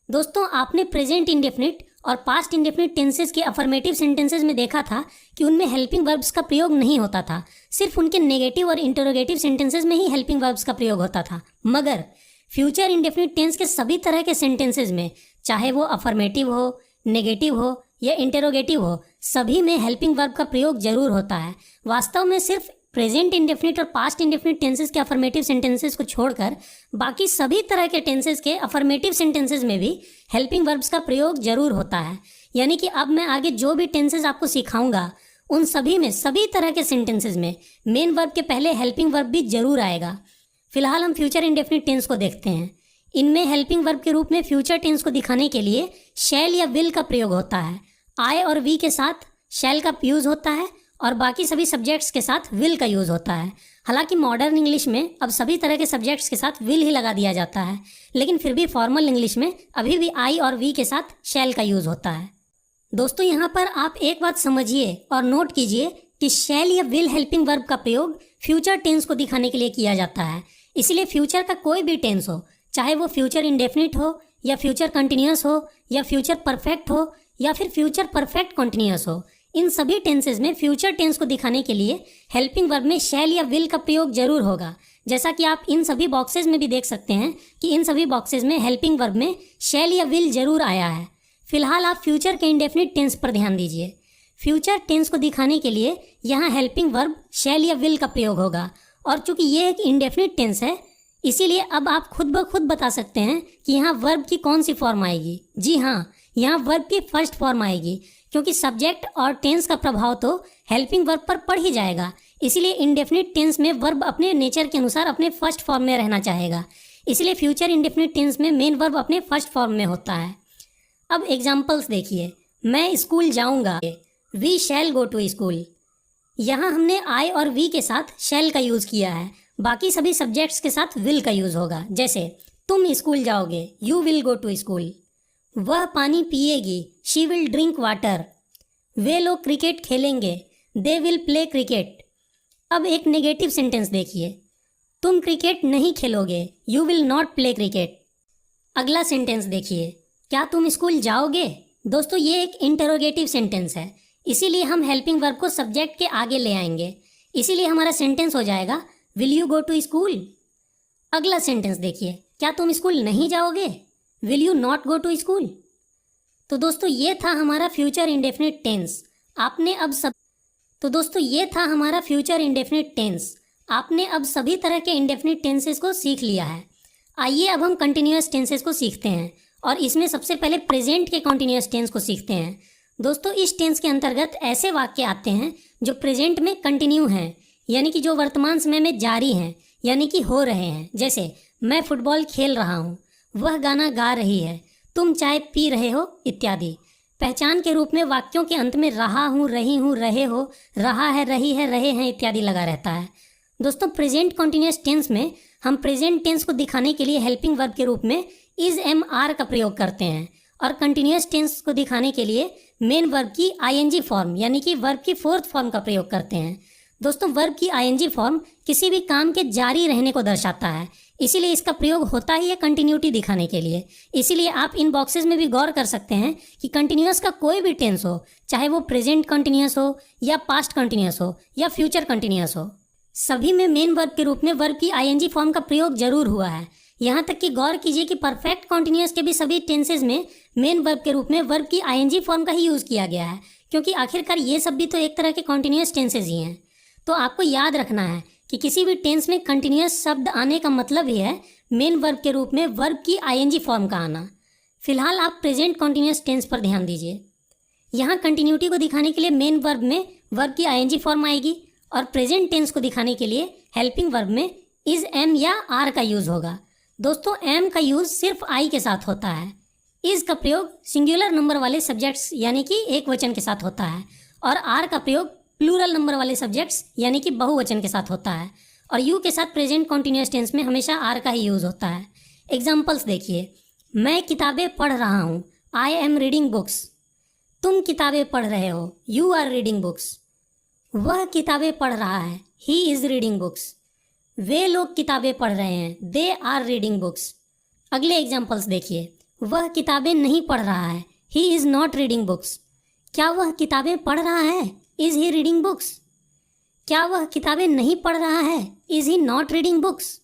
दोस्तों आपने प्रेजेंट इंडेफिनिट और पास्ट इंडेफिनिट टेंसेस के अफर्मेटिव सेंटेंसेस में देखा था कि उनमें हेल्पिंग वर्ब्स का प्रयोग नहीं होता था, सिर्फ उनके नेगेटिव और इंटरोगेटिव सेंटेंसेस में ही हेल्पिंग वर्ब्स का प्रयोग होता था। मगर फ्यूचर इंडेफिनिट टेंस के सभी तरह के सेंटेंसेस में, चाहे वो अफर्मेटिव हो, नेगेटिव हो या इंटरोगेटिव हो, सभी में हेल्पिंग वर्ब का प्रयोग जरूर होता है। वास्तव में सिर्फ प्रेजेंट इंडेफिनिट और पास्ट इंडेफिनिट टेंसेस के अफर्मेटिव सेंटेंसेस को छोड़कर बाकी सभी तरह के टेंसेस के अफर्मेटिव सेंटेंसेस में भी हेल्पिंग वर्ब्स का प्रयोग जरूर होता है। यानी कि अब मैं आगे जो भी टेंसेस आपको सिखाऊंगा उन सभी में, सभी तरह के सेंटेंसेस में मेन वर्ब के पहले हेल्पिंग वर्ब भी जरूर आएगा। फिलहाल हम फ्यूचर इंडेफिनिट टेंस को देखते हैं। इनमें हेल्पिंग वर्ब के रूप में फ्यूचर टेंस को दिखाने के लिए शैल या विल का प्रयोग होता है। आई और वी के साथ शैल का यूज होता है और बाकी सभी सब्जेक्ट्स के साथ विल का यूज होता है। हालांकि मॉडर्न इंग्लिश में अब सभी तरह के सब्जेक्ट्स के साथ विल ही लगा दिया जाता है, लेकिन फिर भी फॉर्मल इंग्लिश में अभी भी आई और वी के साथ शैल का यूज होता है। दोस्तों यहाँ पर आप एक बात समझिए और नोट कीजिए कि शैल या विल हेल्पिंग वर्ब का प्रयोग फ्यूचर टेंस को दिखाने के लिए किया जाता है। इसलिए फ्यूचर का कोई भी टेंस हो, चाहे वो फ्यूचर इंडेफिनिट हो या फ्यूचर कंटिन्यूअस हो या फ्यूचर परफेक्ट हो या फिर फ्यूचर परफेक्ट कंटिन्यूअस हो, इन सभी टेंसेज में फ्यूचर टेंस को दिखाने के लिए हेल्पिंग वर्ब में शैल या विल का प्रयोग जरूर होगा। जैसा कि आप इन सभी बॉक्सेस में भी देख सकते हैं कि इन सभी बॉक्सेस में हेल्पिंग वर्ब में शैल या विल जरूर आया है। फिलहाल आप फ्यूचर के इंडेफिनिट टेंस पर ध्यान दीजिए। फ्यूचर टेंस को दिखाने के लिए यहाँ हेल्पिंग वर्ब शैल या विल का प्रयोग होगा और चूंकि ये एक इंडेफिनिट टेंस है इसीलिए अब आप खुद ब खुद बता सकते हैं कि यहाँ वर्ब की कौन सी फॉर्म आएगी। जी हाँ, यहाँ वर्ब की फर्स्ट फॉर्म आएगी, क्योंकि सब्जेक्ट और टेंस का प्रभाव तो हेल्पिंग वर्ब पर पड़ ही जाएगा। इसीलिए इंडेफिनिट टेंस में वर्ब अपने नेचर के अनुसार अपने फर्स्ट फॉर्म में रहना चाहेगा, इसलिए फ्यूचर इंडेफिनिट टेंस में मेन वर्ब अपने फर्स्ट फॉर्म में होता है। अब एग्जाम्पल्स देखिए। मैं स्कूल जाऊँगा, we shall go to school. यहाँ हमने आई और वी के साथ शैल का यूज़ किया है, बाकी सभी सब्जेक्ट्स के साथ विल का यूज़ होगा। जैसे तुम स्कूल जाओगे, you will go to school. वह पानी पिएगी, शी विल ड्रिंक वाटर। वे लोग क्रिकेट खेलेंगे, दे विल प्ले क्रिकेट। अब एक नेगेटिव सेंटेंस देखिए। तुम क्रिकेट नहीं खेलोगे, you will not play cricket. अगला सेंटेंस देखिए। क्या तुम स्कूल जाओगे? दोस्तों ये एक इंटरोगेटिव सेंटेंस है, इसीलिए हम हेल्पिंग वर्ब को सब्जेक्ट के आगे ले आएंगे। इसीलिए हमारा सेंटेंस हो जाएगा will you go to school. अगला सेंटेंस देखिए। क्या तुम स्कूल नहीं जाओगे? Will you not go to school. तो दोस्तों ये था हमारा फ्यूचर इंडेफिनिट टेंस। आपने अब सभी तरह के इंडेफिनिट टेंसेस को सीख लिया है। आइए अब हम कंटिन्यूअस टेंसेस को सीखते हैं और इसमें सबसे पहले प्रेजेंट के कंटिन्यूअस टेंस को सीखते हैं। दोस्तों इस टेंस के अंतर्गत ऐसे वाक्य आते हैं जो प्रेजेंट में कंटिन्यू हैं, यानी कि जो वर्तमान समय में जारी हैं, यानी कि हो रहे हैं। जैसे मैं फुटबॉल खेल रहा हूँ, वह गाना गा रही है, तुम चाय पी रहे हो इत्यादि। पहचान के रूप में वाक्यों के अंत में रहा हूँ, रही हूँ, रहे हो, रहा है, रही है, रहे हैं इत्यादि लगा रहता है। दोस्तों प्रेजेंट कॉन्टिन्यूअस टेंस में हम प्रेजेंट टेंस को दिखाने के लिए हेल्पिंग वर्ब के रूप में इज एम आर का प्रयोग करते हैं, और कंटिन्यूअस टेंस को दिखाने के लिए मेन वर्ब की आईएनजी फॉर्म यानी कि वर्ब की फोर्थ फॉर्म का प्रयोग करते हैं। दोस्तों वर्ब की आईएनजी फॉर्म किसी भी काम के जारी रहने को दर्शाता है, इसीलिए इसका प्रयोग होता ही है कंटिन्यूटी दिखाने के लिए। इसीलिए आप इन बॉक्सेस में भी गौर कर सकते हैं कि कंटिन्यूअस का कोई भी टेंस हो, चाहे वो प्रेजेंट कंटिन्यूअस हो या पास्ट कंटिन्यूअस हो या फ्यूचर कंटिन्यूअस हो, सभी में मेन वर्ब के रूप में वर्ब की आईएनजी फॉर्म का प्रयोग जरूर हुआ है। यहाँ तक कि गौर कीजिए कि परफेक्ट कॉन्टिन्यूअस के भी सभी टेंसेज में मेन वर्ब के रूप में वर्ब की आईएनजी फॉर्म का ही यूज़ किया गया है, क्योंकि आखिरकार ये सब भी तो एक तरह के कॉन्टिन्यूअस टेंसेज ही हैं। तो आपको याद रखना है कि किसी भी टेंस में कंटिन्यूअस शब्द आने का मतलब ही है मेन वर्ब के रूप में वर्ब की आईएनजी फॉर्म का आना। फिलहाल आप प्रेजेंट कॉन्टिन्यूअस टेंस पर ध्यान दीजिए। यहाँ कंटिन्यूटी को दिखाने के लिए मेन वर्ब में वर्ब की आईएनजी फॉर्म आएगी, और प्रेजेंट टेंस को दिखाने के लिए हेल्पिंग वर्ब में इज एम या आर का यूज़ होगा। दोस्तों एम का यूज़ सिर्फ आई के साथ होता है, इज का प्रयोग सिंगुलर नंबर वाले सब्जेक्ट्स यानी कि एक वचन के साथ होता है, और आर का प्रयोग प्लूरल नंबर वाले सब्जेक्ट्स यानी कि बहुवचन के साथ होता है, और यू के साथ प्रेजेंट कॉन्टिन्यूअस टेंस में हमेशा आर का ही यूज़ होता है। एग्जाम्पल्स देखिए, मैं किताबें पढ़ रहा हूँ, आई एम रीडिंग बुक्स। तुम किताबें पढ़ रहे हो, यू आर रीडिंग बुक्स। वह किताबें पढ़ रहा है, ही इज़ रीडिंग बुक्स। वे लोग किताबें पढ़ रहे हैं, दे आर रीडिंग बुक्स। अगले एग्जाम्पल्स देखिए, वह किताबें नहीं पढ़ रहा है, he is not reading books. क्या वह किताबें पढ़ रहा है, इज़ ही रीडिंग बुक्स। क्या वह किताबें नहीं पढ़ रहा है, is he not reading books.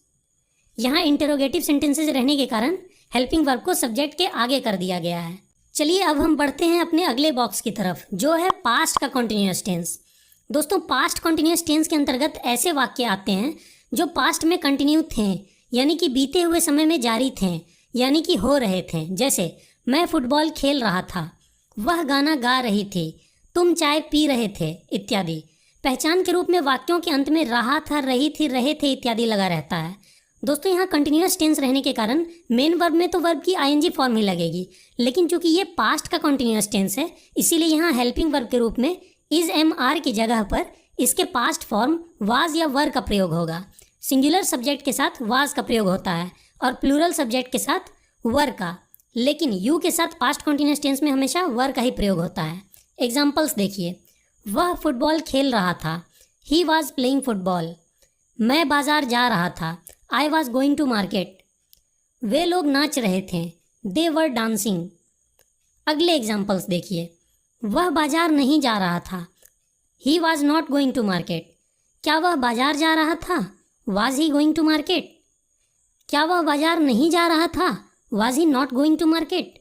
यहाँ इंटरोगेटिव सेंटेंसेज रहने के कारण हेल्पिंग वर्ब को सब्जेक्ट के आगे कर दिया गया है। चलिए अब हम बढ़ते हैं अपने अगले बॉक्स की तरफ, जो है पास्ट का कॉन्टिन्यूअस टेंस। दोस्तों पास्ट कॉन्टिन्यूअस टेंस के अंतर्गत ऐसे वाक्य आते हैं जो पास्ट में कंटिन्यू थे, यानी कि बीते हुए समय में जारी थे, यानी कि हो रहे थे। जैसे मैं फुटबॉल खेल रहा था, वह गाना गा रही थी, तुम चाय पी रहे थे इत्यादि। पहचान के रूप में वाक्यों के अंत में रहा था, रही थी, रहे थे इत्यादि लगा रहता है। दोस्तों यहाँ कंटिन्यूअस टेंस रहने के कारण मेन वर्ब में तो वर्ब की आईएनजी फॉर्म ही लगेगी, लेकिन चूंकि ये पास्ट का कंटिन्यूअस टेंस है, इसीलिए यहाँ हेल्पिंग वर्ब के रूप में इज एम आर की जगह पर इसके पास्ट फॉर्म वाज या वर का प्रयोग होगा। सिंगुलर सब्जेक्ट के साथ वाज का प्रयोग होता है और प्लूरल सब्जेक्ट के साथ वर का, लेकिन यू के साथ पास्ट कॉन्टिन्यूअस टेंस में हमेशा वर का ही प्रयोग होता है। एग्जाम्पल्स देखिए, वह फुटबॉल खेल रहा था, ही वॉज प्लेइंग फुटबॉल। मैं बाजार जा रहा था, I was going to market. वे लोग नाच रहे थे, दे वर डांसिंग। अगले एग्जाम्पल्स देखिए, वह बाजार नहीं जा रहा था, he was not going to market. क्या वह बाजार जा रहा था, was he going to market. क्या वह बाजार नहीं जा रहा था, was he not going to market.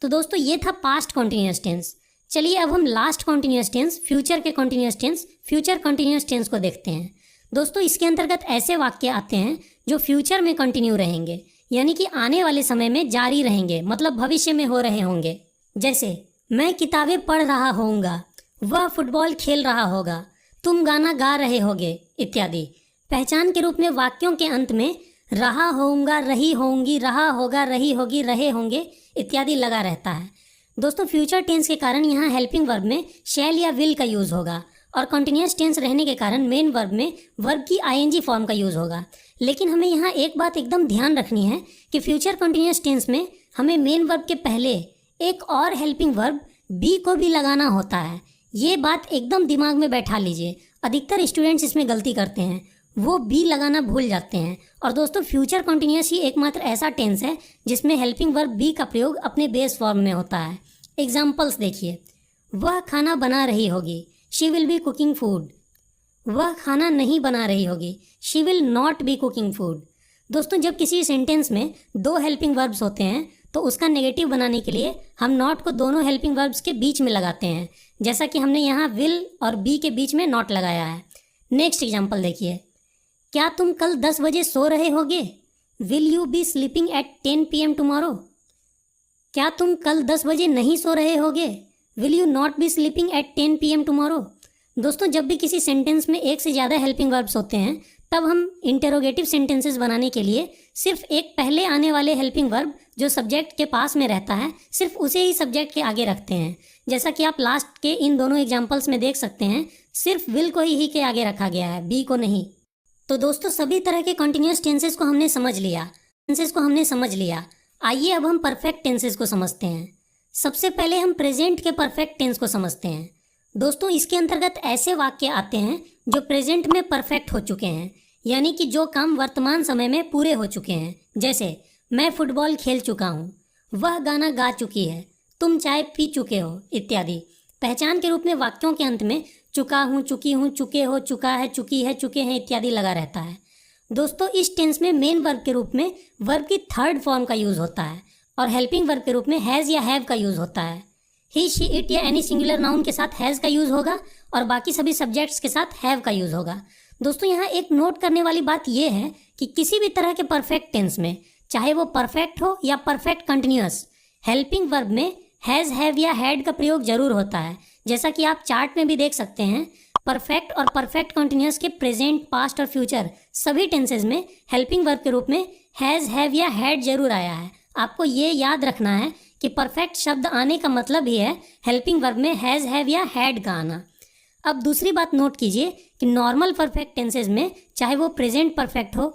तो दोस्तों ये था पास्ट कॉन्टिन्यूअस टेंस। चलिए अब हम लास्ट कॉन्टिन्यूअस टेंस, फ्यूचर के continuous tense, future continuous tense को देखते हैं। दोस्तों इसके अंतर्गत ऐसे वाक्य आते हैं जो फ्यूचर में कंटिन्यू रहेंगे, यानी कि आने वाले समय में जारी रहेंगे, मतलब भविष्य में हो रहे होंगे। जैसे मैं किताबें पढ़ रहा होऊंगा, वह फुटबॉल खेल रहा होगा, तुम गाना गा रहे होगे इत्यादि। पहचान के रूप में वाक्यों के अंत में रहा होऊंगा, रही होंगी, रहा होगा, रही होगी, रहे होंगे इत्यादि लगा रहता है। दोस्तों फ्यूचर टेंस के कारण यहाँ हेल्पिंग वर्ब में शैल या विल का यूज़ होगा, और कंटिन्यूअस टेंस रहने के कारण मेन वर्ब में वर्ब की आईएनजी फॉर्म का यूज़ होगा। लेकिन हमें यहाँ एक बात एकदम ध्यान रखनी है कि फ्यूचर कंटिन्यूअस टेंस में हमें मेन वर्ब के पहले एक और हेल्पिंग वर्ब बी को भी लगाना होता है। ये बात एकदम दिमाग में बैठा लीजिए। अधिकतर स्टूडेंट्स इसमें गलती करते हैं, वो बी लगाना भूल जाते हैं। और दोस्तों फ्यूचर कंटिन्यूअस ही एकमात्र ऐसा टेंस है जिसमें हेल्पिंग वर्ब बी का प्रयोग अपने बेस फॉर्म में होता है। एग्जाम्पल्स देखिए, वह खाना बना रही होगी, she will be cooking food. वह खाना नहीं बना रही होगी, she will not be cooking food. दोस्तों जब किसी सेंटेंस में दो हेल्पिंग वर्ब्स होते हैं तो उसका नेगेटिव बनाने के लिए हम नॉट को दोनों हेल्पिंग वर्ब्स के बीच में लगाते हैं, जैसा कि हमने यहाँ विल और बी के बीच में नॉट लगाया है। नेक्स्ट एग्जाम्पल देखिए, क्या तुम कल 10 बजे सो रहे होगे, will you B sleeping at 10 PM tomorrow. क्या तुम कल 10 बजे नहीं सो रहे होगे, will you not be sleeping at 10 PM tomorrow. दोस्तों जब भी किसी सेंटेंस में एक से ज़्यादा हेल्पिंग वर्ब्स होते हैं तब हम इंटेरोगेटिव सेंटेंसेस बनाने के लिए सिर्फ एक पहले आने वाले हेल्पिंग वर्ब जो सब्जेक्ट के पास में रहता है, सिर्फ उसे ही सब्जेक्ट के आगे रखते हैं। जैसा कि आप लास्ट के इन दोनों एग्जाम्पल्स में देख सकते हैं, सिर्फ विल को ही के आगे रखा गया है, बी को नहीं। तो दोस्तों सभी तरह के कंटिन्यूअस टेंसेस को हमने समझ लिया। आइए अब हम परफेक्ट टेंसेस को समझते हैं। सबसे पहले हम प्रेजेंट के परफेक्ट टेंस को समझते हैं। दोस्तों इसके अंतर्गत ऐसे वाक्य आते हैं जो प्रेजेंट में परफेक्ट हो चुके हैं, यानी कि जो काम वर्तमान समय में पूरे हो चुके हैं। जैसे मैं फुटबॉल खेल चुका हूँ, वह गाना गा चुकी है, तुम चाय पी चुके हो इत्यादि। पहचान के रूप में वाक्यों के अंत में चुका हूँ, चुकी हूँ, चुके हो, चुका है, चुकी है, चुके हैं इत्यादि लगा रहता है। दोस्तों इस टेंस में मेन वर्ब के रूप में वर्ब की थर्ड फॉर्म का यूज होता है और हेल्पिंग वर्ब के रूप में हैज़ या हैव का यूज होता है। ही, शी, इट या एनी सिंगुलर नाउन के साथ हैज़ का यूज होगा और बाकी सभी सब्जेक्ट्स के साथ हैव का यूज होगा। दोस्तों यहाँ एक नोट करने वाली बात यह है कि किसी भी तरह के परफेक्ट टेंस में, चाहे वो परफेक्ट हो या परफेक्ट कंटिन्यूअस, हेल्पिंग वर्ब में हैज़, हैव या हैड का प्रयोग जरूर होता है। जैसा कि आप चार्ट में भी देख सकते हैं, परफेक्ट और परफेक्ट कंटिन्यूअस के प्रेजेंट, पास्ट और फ्यूचर सभी टेंसेज में हेल्पिंग वर्ब के रूप में हैज़, हैव या हैड जरूर आया है। आपको ये याद रखना है कि परफेक्ट शब्द आने का मतलब ही है हेल्पिंग वर्ब में हैज़, हैव या हैड का आना। अब दूसरी बात नोट कीजिए कि नॉर्मल परफेक्ट टेंसेज में, चाहे वो प्रेजेंट परफेक्ट हो,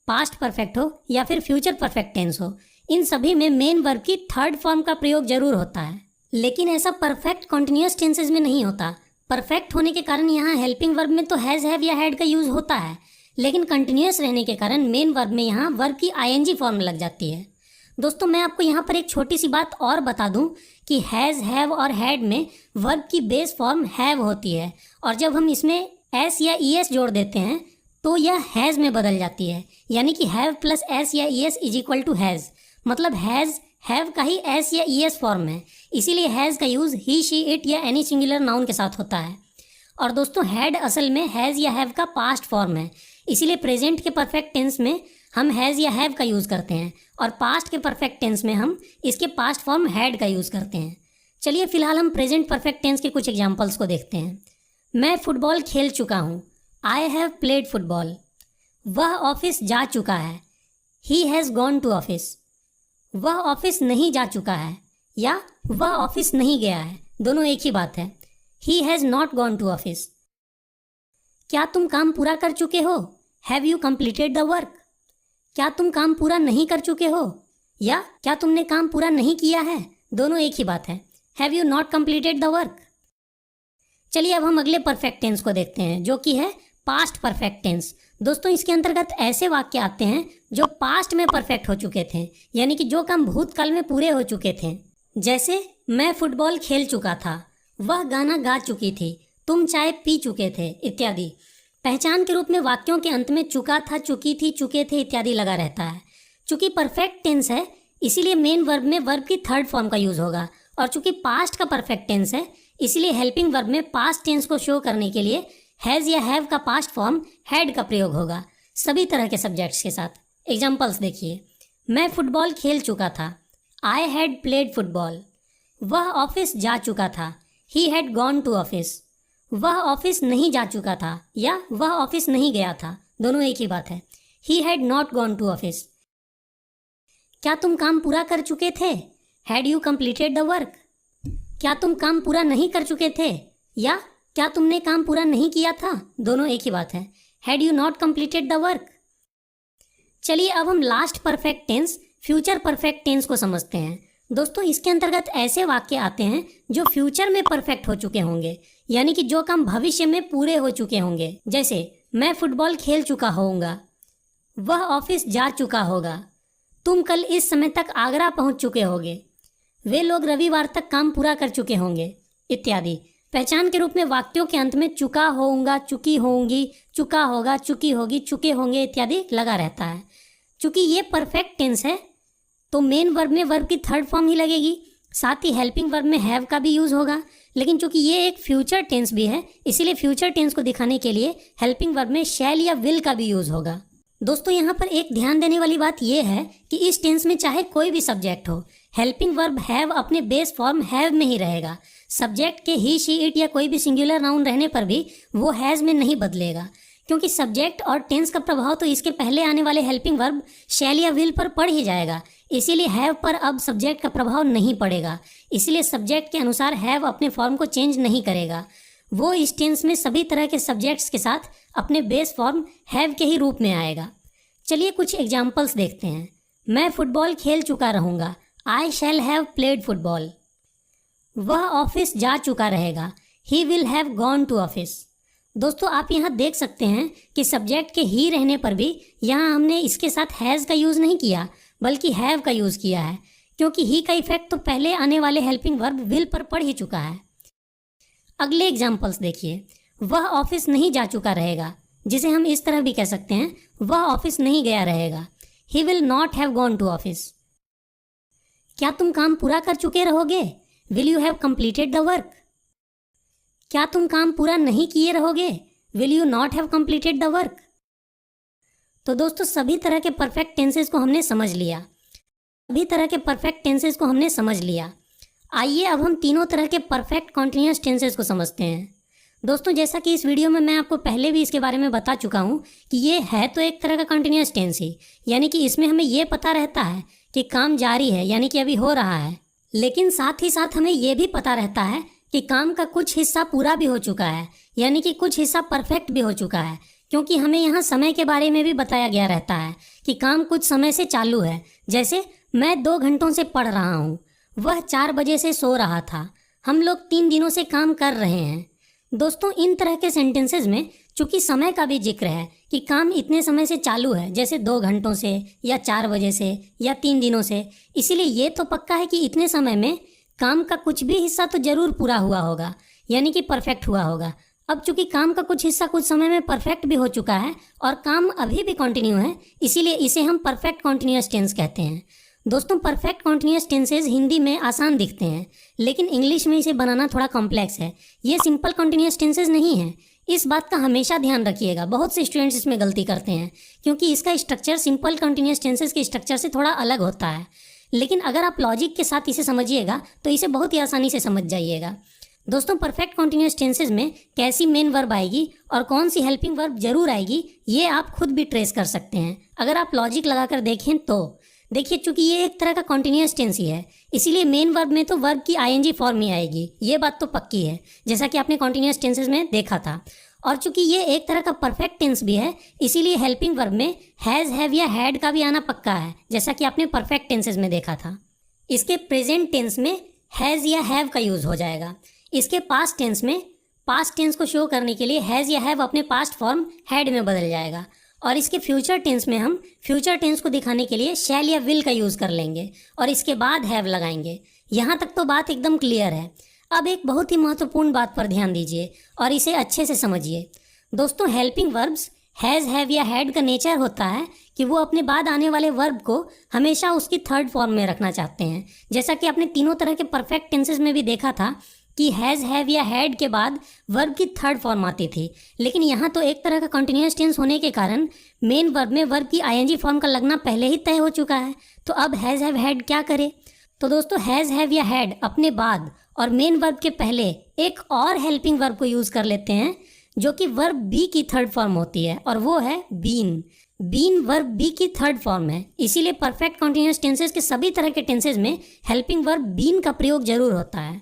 पास्ट परफेक्ट हो या फिर फ्यूचर परफेक्ट टेंस हो, इन सभी में मेन वर्ब की थर्ड फॉर्म का प्रयोग जरूर होता है। लेकिन ऐसा परफेक्ट कंटिन्यूअस टेंसेज में नहीं होता। परफेक्ट होने के कारण यहाँ हेल्पिंग वर्ब में तो हैज़, हैव या हैड का यूज होता है, लेकिन कंटिन्यूअस रहने के कारण मेन वर्ब में यहाँ वर्ब की आईएनजी फॉर्म लग जाती है। दोस्तों मैं आपको यहाँ पर एक छोटी सी बात और बता दूं कि हैज़, हैव और हैड में वर्ब की बेस फॉर्म हैव होती है और जब हम इसमें एस या ईएस जोड़ देते हैं तो यह हैज़ में बदल जाती है, यानी कि हैव प्लस एस या ES is equal to has. मतलब हैज़, हैव का ही एस या ईएस फॉर्म है, इसीलिए हैज़ का यूज़ ही, शी, इट या एनी सिंगुलर नाउन के साथ होता है। और दोस्तों हैड असल में हैज़ या हैव का पास्ट फॉर्म है, इसीलिए प्रेजेंट के परफेक्ट टेंस में हम हैज़ या हैव का यूज़ करते हैं और पास्ट के परफेक्ट टेंस में हम इसके पास्ट फॉर्म हैड का यूज़ करते हैं। चलिए फिलहाल हम प्रेजेंट परफेक्ट टेंस के कुछ एग्जाम्पल्स को देखते हैं। मैं फुटबॉल खेल चुका हूँ, आई हैव प्लेड फुटबॉल। वह ऑफिस जा चुका है, he has gone to office. वह ऑफिस नहीं जा चुका है या वह ऑफिस नहीं गया है, दोनों एक ही बात है। He has not gone to office. क्या तुम काम पूरा कर चुके हो, have you completed the work. क्या तुम काम पूरा नहीं कर चुके हो या क्या तुमने काम पूरा नहीं किया है, दोनों एक ही बात है, have you not completed the work. चलिए अब हम अगले परफेक्ट टेंस को देखते हैं जो कि है पास्ट परफेक्ट टेंस। दोस्तों इसके अंतर्गत ऐसे वाक्य आते हैं जो पास्ट में परफेक्ट हो चुके थे, यानी कि जो काम भूतकाल में पूरे हो चुके थे। जैसे मैं फुटबॉल खेल चुका था, वह गाना गा चुकी थी, तुम चाय पी चुके थे इत्यादि। पहचान के रूप में वाक्यों के अंत में चुका था, चुकी थी, चुके थे इत्यादि लगा रहता है। चूंकि परफेक्ट टेंस है इसीलिए मेन वर्ब में वर्ब की थर्ड फॉर्म का यूज होगा और चूंकि पास्ट का परफेक्ट टेंस है इसीलिए हेल्पिंग वर्ब में पास्ट टेंस को शो करने के लिए हैज़ या हैव का पास्ट फॉर्म हैड का प्रयोग होगा सभी तरह के सब्जेक्ट्स के साथ। एग्जाम्पल्स देखिए, मैं फुटबॉल खेल चुका था, आई हैड प्लेड फुटबॉल। वह ऑफिस जा चुका था, he had gone to office. वह ऑफिस नहीं जा चुका था या वह ऑफिस नहीं गया था, दोनों एक ही बात है, he had not gone to office. क्या तुम काम पूरा कर चुके थे, had you completed the work. क्या तुम काम पूरा नहीं कर चुके थे या क्या तुमने काम पूरा नहीं किया था, दोनों एक ही बात है, had you not completed the work. चलिए अब हम last perfect tense future perfect tense को समझते हैं। दोस्तों इसके अंतर्गत ऐसे वाक्य आते हैं जो फ्यूचर में परफेक्ट हो चुके होंगे, यानी कि जो काम भविष्य में पूरे हो चुके होंगे। जैसे मैं फुटबॉल खेल चुका होऊंगा, वह ऑफिस जा चुका होगा, तुम कल इस समय तक आगरा पहुंच चुके होगे, वे लोग रविवार तक काम पूरा कर चुके होंगे इत्यादि। पहचान के रूप में वाक्यों के अंत में चुका होऊंगा, चुकी होंगी, चुका होगा, चुकी होगी, चुके होंगे इत्यादि लगा रहता है। चूंकि ये परफेक्ट टेंस है तो मेन वर्ब में वर्ब की थर्ड फॉर्म ही लगेगी, साथ ही हेल्पिंग वर्ब में हैव का भी यूज होगा। लेकिन चूंकि ये एक फ्यूचर टेंस भी है इसीलिए फ्यूचर टेंस को दिखाने के लिए हेल्पिंग वर्ब में शैल या विल का भी यूज होगा। दोस्तों यहाँ पर एक ध्यान देने वाली बात यह है कि इस टेंस में चाहे कोई भी सब्जेक्ट हो, हेल्पिंग वर्ब हैव अपने बेस फॉर्म हैव में ही रहेगा। सब्जेक्ट के ही, शी, इट या कोई भी सिंगुलर नाउन रहने पर भी वो हैज़ में नहीं बदलेगा, क्योंकि सब्जेक्ट और टेंस का प्रभाव तो इसके पहले आने वाले हेल्पिंग वर्ब शैल या विल पर पड़ ही जाएगा। इसीलिए हैव पर अब सब्जेक्ट का प्रभाव नहीं पड़ेगा, इसलिए सब्जेक्ट के अनुसार हैव अपने फॉर्म को चेंज नहीं करेगा। वो इस टेंस में सभी तरह के सब्जेक्ट्स के साथ अपने बेस फॉर्म हैव के ही रूप में आएगा। चलिए कुछ एग्जाम्पल्स देखते हैं। मैं फुटबॉल खेल चुका रहूँगा, I shall have played football. वह ऑफिस जा चुका रहेगा, he will have gone to office. दोस्तों आप यहाँ देख सकते हैं कि सब्जेक्ट के ही रहने पर भी यहाँ हमने इसके साथ हैज़ का यूज़ नहीं किया बल्कि हैव का यूज़ किया है, क्योंकि ही का इफेक्ट तो पहले आने वाले हेल्पिंग वर्ब विल पर पड़ ही चुका है। अगले एग्जाम्पल्स देखिए। वह ऑफिस नहीं जा चुका रहेगा, जिसे हम इस तरह भी कह सकते हैं, वह ऑफिस नहीं गया रहेगा, he will not have gone to office. क्या तुम काम पूरा कर चुके रहोगे, will you have completed the work. क्या तुम काम पूरा नहीं किए रहोगे, will you not have completed the work. तो दोस्तों सभी तरह के परफेक्ट टेंसेस को हमने समझ लिया। आइए अब हम तीनों तरह के परफेक्ट कॉन्टिन्यूअस टेंसेस को समझते हैं। दोस्तों जैसा कि इस वीडियो में मैं आपको पहले भी इसके बारे में बता चुका हूँ कि ये है तो एक तरह का कॉन्टिन्यूअस टेंस ही, यानी कि इसमें हमें ये पता रहता है कि काम जारी है, यानी कि अभी हो रहा है, लेकिन साथ ही साथ हमें ये भी पता रहता है कि काम का कुछ हिस्सा पूरा भी हो चुका है, यानी कि कुछ हिस्सा परफेक्ट भी हो चुका है, क्योंकि हमें यहाँ समय के बारे में भी बताया गया रहता है कि काम कुछ समय से चालू है। जैसे मैं 2 घंटों से पढ़ रहा हूँ, वह 4 बजे से सो रहा था, हम लोग 3 दिनों से काम कर रहे हैं। दोस्तों इन तरह के सेंटेंसेस में चूंकि समय का भी जिक्र है कि काम इतने समय से चालू है, जैसे 2 घंटों से या 4 बजे से या 3 दिनों से, इसीलिए ये तो पक्का है कि इतने समय में काम का कुछ भी हिस्सा तो जरूर पूरा हुआ होगा, यानी कि परफेक्ट हुआ होगा। अब चूंकि काम का कुछ हिस्सा कुछ समय में परफेक्ट भी हो चुका है और काम अभी भी कंटिन्यू है, इसीलिए इसे हम परफेक्ट कॉन्टिन्यूअस टेंस कहते हैं। दोस्तों परफेक्ट कॉन्टिन्यूअस टेंसेज हिंदी में आसान दिखते हैं, लेकिन इंग्लिश में इसे बनाना थोड़ा कॉम्प्लेक्स है। ये सिंपल कॉन्टिन्यूअस टेंसेज नहीं है, इस बात का हमेशा ध्यान रखिएगा। बहुत से स्टूडेंट्स इसमें गलती करते हैं क्योंकि इसका स्ट्रक्चर सिंपल कॉन्टिन्यूअस टेंसेज के स्ट्रक्चर से थोड़ा अलग होता है, लेकिन अगर आप लॉजिक के साथ इसे समझिएगा तो इसे बहुत ही आसानी से समझ जाइएगा। दोस्तों परफेक्ट कॉन्टिन्यूअस टेंसेज में कैसी मेन वर्ब आएगी और कौन सी हेल्पिंग वर्ब जरूर आएगी, ये आप खुद भी ट्रेस कर सकते हैं अगर आप लॉजिक लगाकर देखें तो। देखिए चूंकि ये एक तरह का कॉन्टिन्यूअस टेंस ही है, इसीलिए मेन वर्ब में तो वर्ब की आईएनजी फॉर्म ही आएगी, ये बात तो पक्की है, जैसा कि आपने कॉन्टिन्यूअस टेंसेज में देखा था। और चूंकि ये एक तरह का परफेक्ट टेंस भी है, इसीलिए हेल्पिंग वर्ब में हैज़, हैव या हैड का भी आना पक्का है, जैसा कि आपने परफेक्ट टेंसेज में देखा था। इसके प्रेजेंट टेंस में हैज़ या हैव का यूज़ हो जाएगा। इसके पास्ट टेंस में पास्ट टेंस को शो करने के लिए हैज़ या हैव अपने पास्ट फॉर्म हैड में बदल जाएगा, और इसके फ्यूचर टेंस में हम फ्यूचर टेंस को दिखाने के लिए शैल या विल का यूज़ कर लेंगे और इसके बाद हैव लगाएंगे। यहाँ तक तो बात एकदम क्लियर है। अब एक बहुत ही महत्वपूर्ण बात पर ध्यान दीजिए और इसे अच्छे से समझिए। दोस्तों हेल्पिंग वर्ब्स हैज़, हैव या हैड का नेचर होता है कि वो अपने बाद आने वाले वर्ब को हमेशा उसकी थर्ड फॉर्म में रखना चाहते हैं, जैसा कि आपने तीनों तरह के परफेक्ट टेंसेस में भी देखा था कि हैज़, हैव या हैड के बाद वर्ब की थर्ड फॉर्म आती थी। लेकिन यहाँ तो एक तरह का कंटिन्यूअस टेंस होने के कारण मेन वर्ब में वर्ब की आईएनजी फॉर्म का लगना पहले ही तय हो चुका है, तो अब हैज़, हैव, हैड क्या करे। तो दोस्तों हैज़, हैव या हैड अपने बाद और मेन वर्ब के पहले एक और हेल्पिंग वर्ब को यूज़ कर लेते हैं जो कि वर्ब बी की थर्ड फॉर्म होती है, और वो है बीन। बीन वर्ब बी की थर्ड फॉर्म है, इसीलिए परफेक्ट कॉन्टिन्यूअस टेंसेस के सभी तरह के टेंसेस में हेल्पिंग वर्ब बीन का प्रयोग जरूर होता है।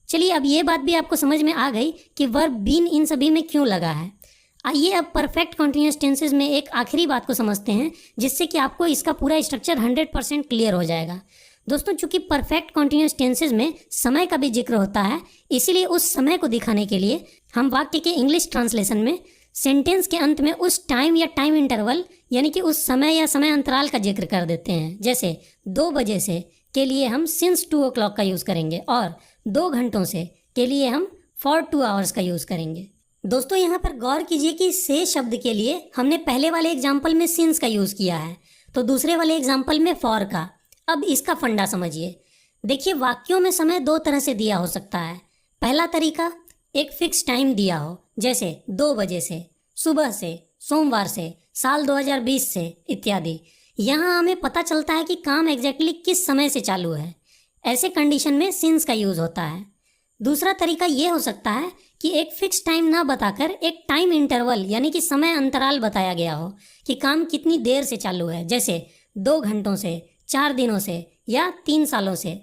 चलिए अब ये बात भी आपको समझ में आ गई कि वर्ब बीन इन सभी में क्यों लगा है। आइए अब परफेक्ट कॉन्टिन्यूअस टेंसेस में एक आखिरी बात को समझते हैं, जिससे कि आपको इसका पूरा स्ट्रक्चर 100% क्लियर हो जाएगा। दोस्तों चूंकि परफेक्ट कॉन्टिन्यूअस टेंसेस में समय का भी जिक्र होता है, इसीलिए उस समय को दिखाने के लिए हम वाक्य के इंग्लिश ट्रांसलेशन में सेंटेंस के अंत में उस टाइम या टाइम इंटरवल यानी कि उस समय या समय अंतराल का जिक्र कर देते हैं। जैसे 2 बजे से के लिए हम सिंस 2 o'clock का यूज़ करेंगे और 2 घंटों से के लिए हम फॉर 2 hours का यूज़ करेंगे। दोस्तों यहाँ पर गौर कीजिए कि से शब्द के लिए हमने पहले वाले एग्जाम्पल में सिंस का यूज़ किया है, तो दूसरे वाले एग्जाम्पल में फॉर का। अब इसका फंडा समझिए। देखिए वाक्यों में समय 2 तरह से दिया हो सकता है। पहला तरीका एक फिक्स टाइम दिया हो, जैसे 2 बजे से, सुबह से, सोमवार से, साल 2020 से इत्यादि। यहाँ हमें पता चलता है कि काम एग्जैक्टली किस समय से चालू है, ऐसे कंडीशन में सिंस का यूज़ होता है। दूसरा तरीका ये हो सकता है कि एक फिक्स टाइम ना बताकर एक टाइम इंटरवल यानी कि समय अंतराल बताया गया हो कि काम कितनी देर से चालू है, जैसे 2 घंटों से, 4 दिनों से या 3 सालों से।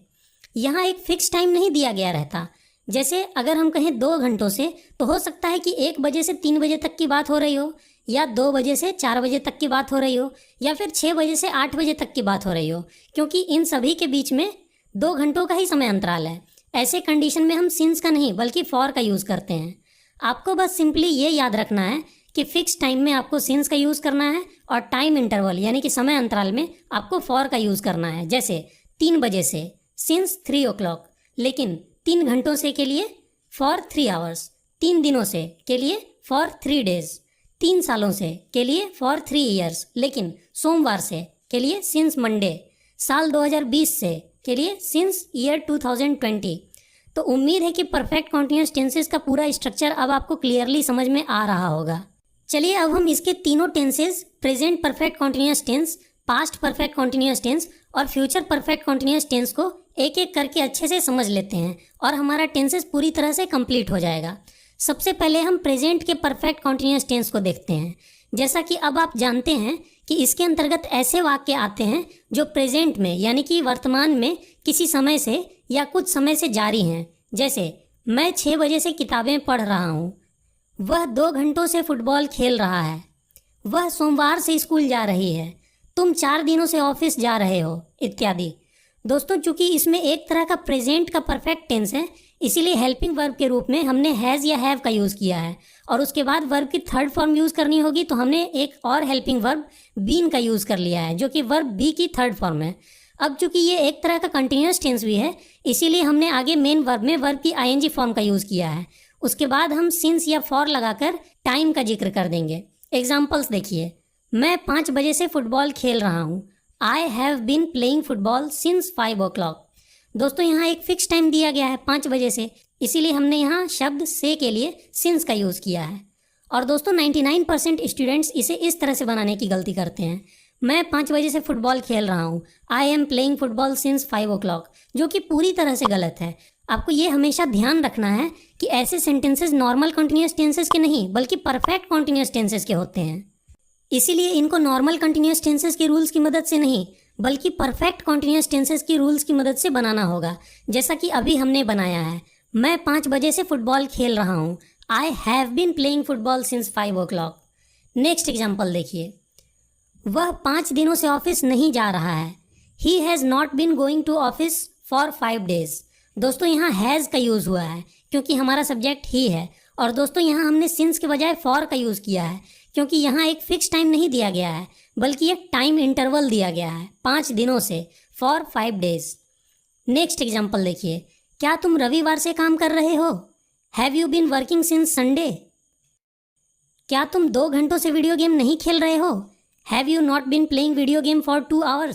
यहाँ एक फिक्स टाइम नहीं दिया गया रहता, जैसे अगर हम कहें 2 घंटों से, तो हो सकता है कि 1 बजे से 3 बजे तक की बात हो रही हो, या 2 बजे से 4 बजे तक की बात हो रही हो, या फिर 6 बजे से 8 बजे तक की बात हो रही हो, क्योंकि इन सभी के बीच में 2 घंटों का ही समय अंतराल है। ऐसे कंडीशन में हम सिंस का नहीं बल्कि फॉर का यूज़ करते हैं। आपको बस सिंपली ये याद रखना है कि फिक्स टाइम में आपको सिंस का यूज़ करना है और टाइम इंटरवल यानी कि समय अंतराल में आपको फॉर का यूज़ करना है। जैसे 3 बजे से सिंस 3 o'clock, लेकिन 3 घंटों से के लिए फॉर 3 hours, 3 दिनों से के लिए फॉर 3 days, 3 सालों से के लिए फॉर 3 years, लेकिन सोमवार से के लिए सिंस मंडे, साल 2020 से के लिए सिंस ईयर 2020। तो उम्मीद है कि परफेक्ट कॉन्टिन्यूअस टेंसेस का पूरा स्ट्रक्चर अब आपको क्लियरली समझ में आ रहा होगा। चलिए अब हम इसके तीनों tenses, present perfect continuous tense, past perfect continuous tense और फ्यूचर परफेक्ट कॉन्टिन्यूअस टेंस को एक एक करके अच्छे से समझ लेते हैं और हमारा टेंसेस पूरी तरह से कंप्लीट हो जाएगा। सबसे पहले हम प्रेजेंट के परफेक्ट कॉन्टिन्यूअस टेंस को देखते हैं। जैसा कि अब आप जानते हैं कि इसके अंतर्गत ऐसे वाक्य आते हैं जो प्रेजेंट में यानी कि वर्तमान में किसी समय से या कुछ समय से जारी हैं। जैसे मैं 6 बजे से किताबें पढ़ रहा हूँ, वह 2 घंटों से फुटबॉल खेल रहा है, वह सोमवार से स्कूल जा रही है, तुम 4 दिनों से ऑफिस जा रहे हो, इत्यादि। दोस्तों चूंकि इसमें एक तरह का प्रेजेंट का परफेक्ट टेंस है, इसीलिए हेल्पिंग वर्ब के रूप में हमने हैज़ या हैव का यूज़ किया है और उसके बाद वर्ब की थर्ड फॉर्म यूज़ करनी होगी तो हमने एक और हेल्पिंग वर्ब बीन का यूज़ कर लिया है जो कि वर्ब बी की थर्ड फॉर्म है। अब चूंकि ये एक तरह का कंटिन्यूअस टेंस भी है, इसीलिए हमने आगे मेन वर्ब में वर्ब की आईएनजी फॉर्म का यूज़ किया है। उसके बाद हम सिंस या फॉर लगाकर टाइम का जिक्र कर देंगे। एग्जाम्पल्स देखिए, मैं 5 बजे से फुटबॉल खेल रहा हूँ, I have been playing football since 5 o'clock। दोस्तों यहाँ एक फिक्स टाइम दिया गया है 5 बजे से, इसीलिए हमने यहाँ शब्द से के लिए सिंस का यूज़ किया है। और दोस्तों 99% स्टूडेंट्स इसे इस तरह से बनाने की गलती करते हैं, मैं 5 बजे से फुटबॉल खेल रहा हूँ, I am playing football since 5 o'clock, जो कि पूरी तरह से गलत है। आपको ये हमेशा ध्यान रखना है कि ऐसे सेंटेंसेस नॉर्मल कॉन्टिन्यूअस टेंसेस के नहीं बल्कि परफेक्ट कॉन्टिन्यूअस टेंसेस के होते हैं। इसीलिए इनको नॉर्मल कॉन्टिन्यूअस टेंसेस के रूल्स की मदद से नहीं बल्कि परफेक्ट कॉन्टिन्यूअस टेंसेस की रूल्स की मदद से बनाना होगा, जैसा कि अभी हमने बनाया है। मैं 5 बजे से फुटबॉल खेल रहा हूँ, I have been playing football since 5 o'clock। Next example देखिए, वह 5 दिनों से ऑफिस नहीं जा रहा है, he has not been going to office for 5 days। दोस्तों यहाँ हैज़ का यूज़ हुआ है क्योंकि हमारा सब्जेक्ट ही है, और दोस्तों यहाँ हमने सिंस के बजाय फॉर का यूज़ किया है क्योंकि यहाँ एक फिक्स टाइम नहीं दिया गया है बल्कि एक टाइम इंटरवल दिया गया है 5 दिनों से, फॉर 5 days। नेक्स्ट एग्जाम्पल देखिए, क्या तुम रविवार से काम कर रहे हो, have you been working since Sunday. क्या तुम 2 घंटों से वीडियो गेम नहीं खेल रहे हो, have you not been playing video game for 2 hours।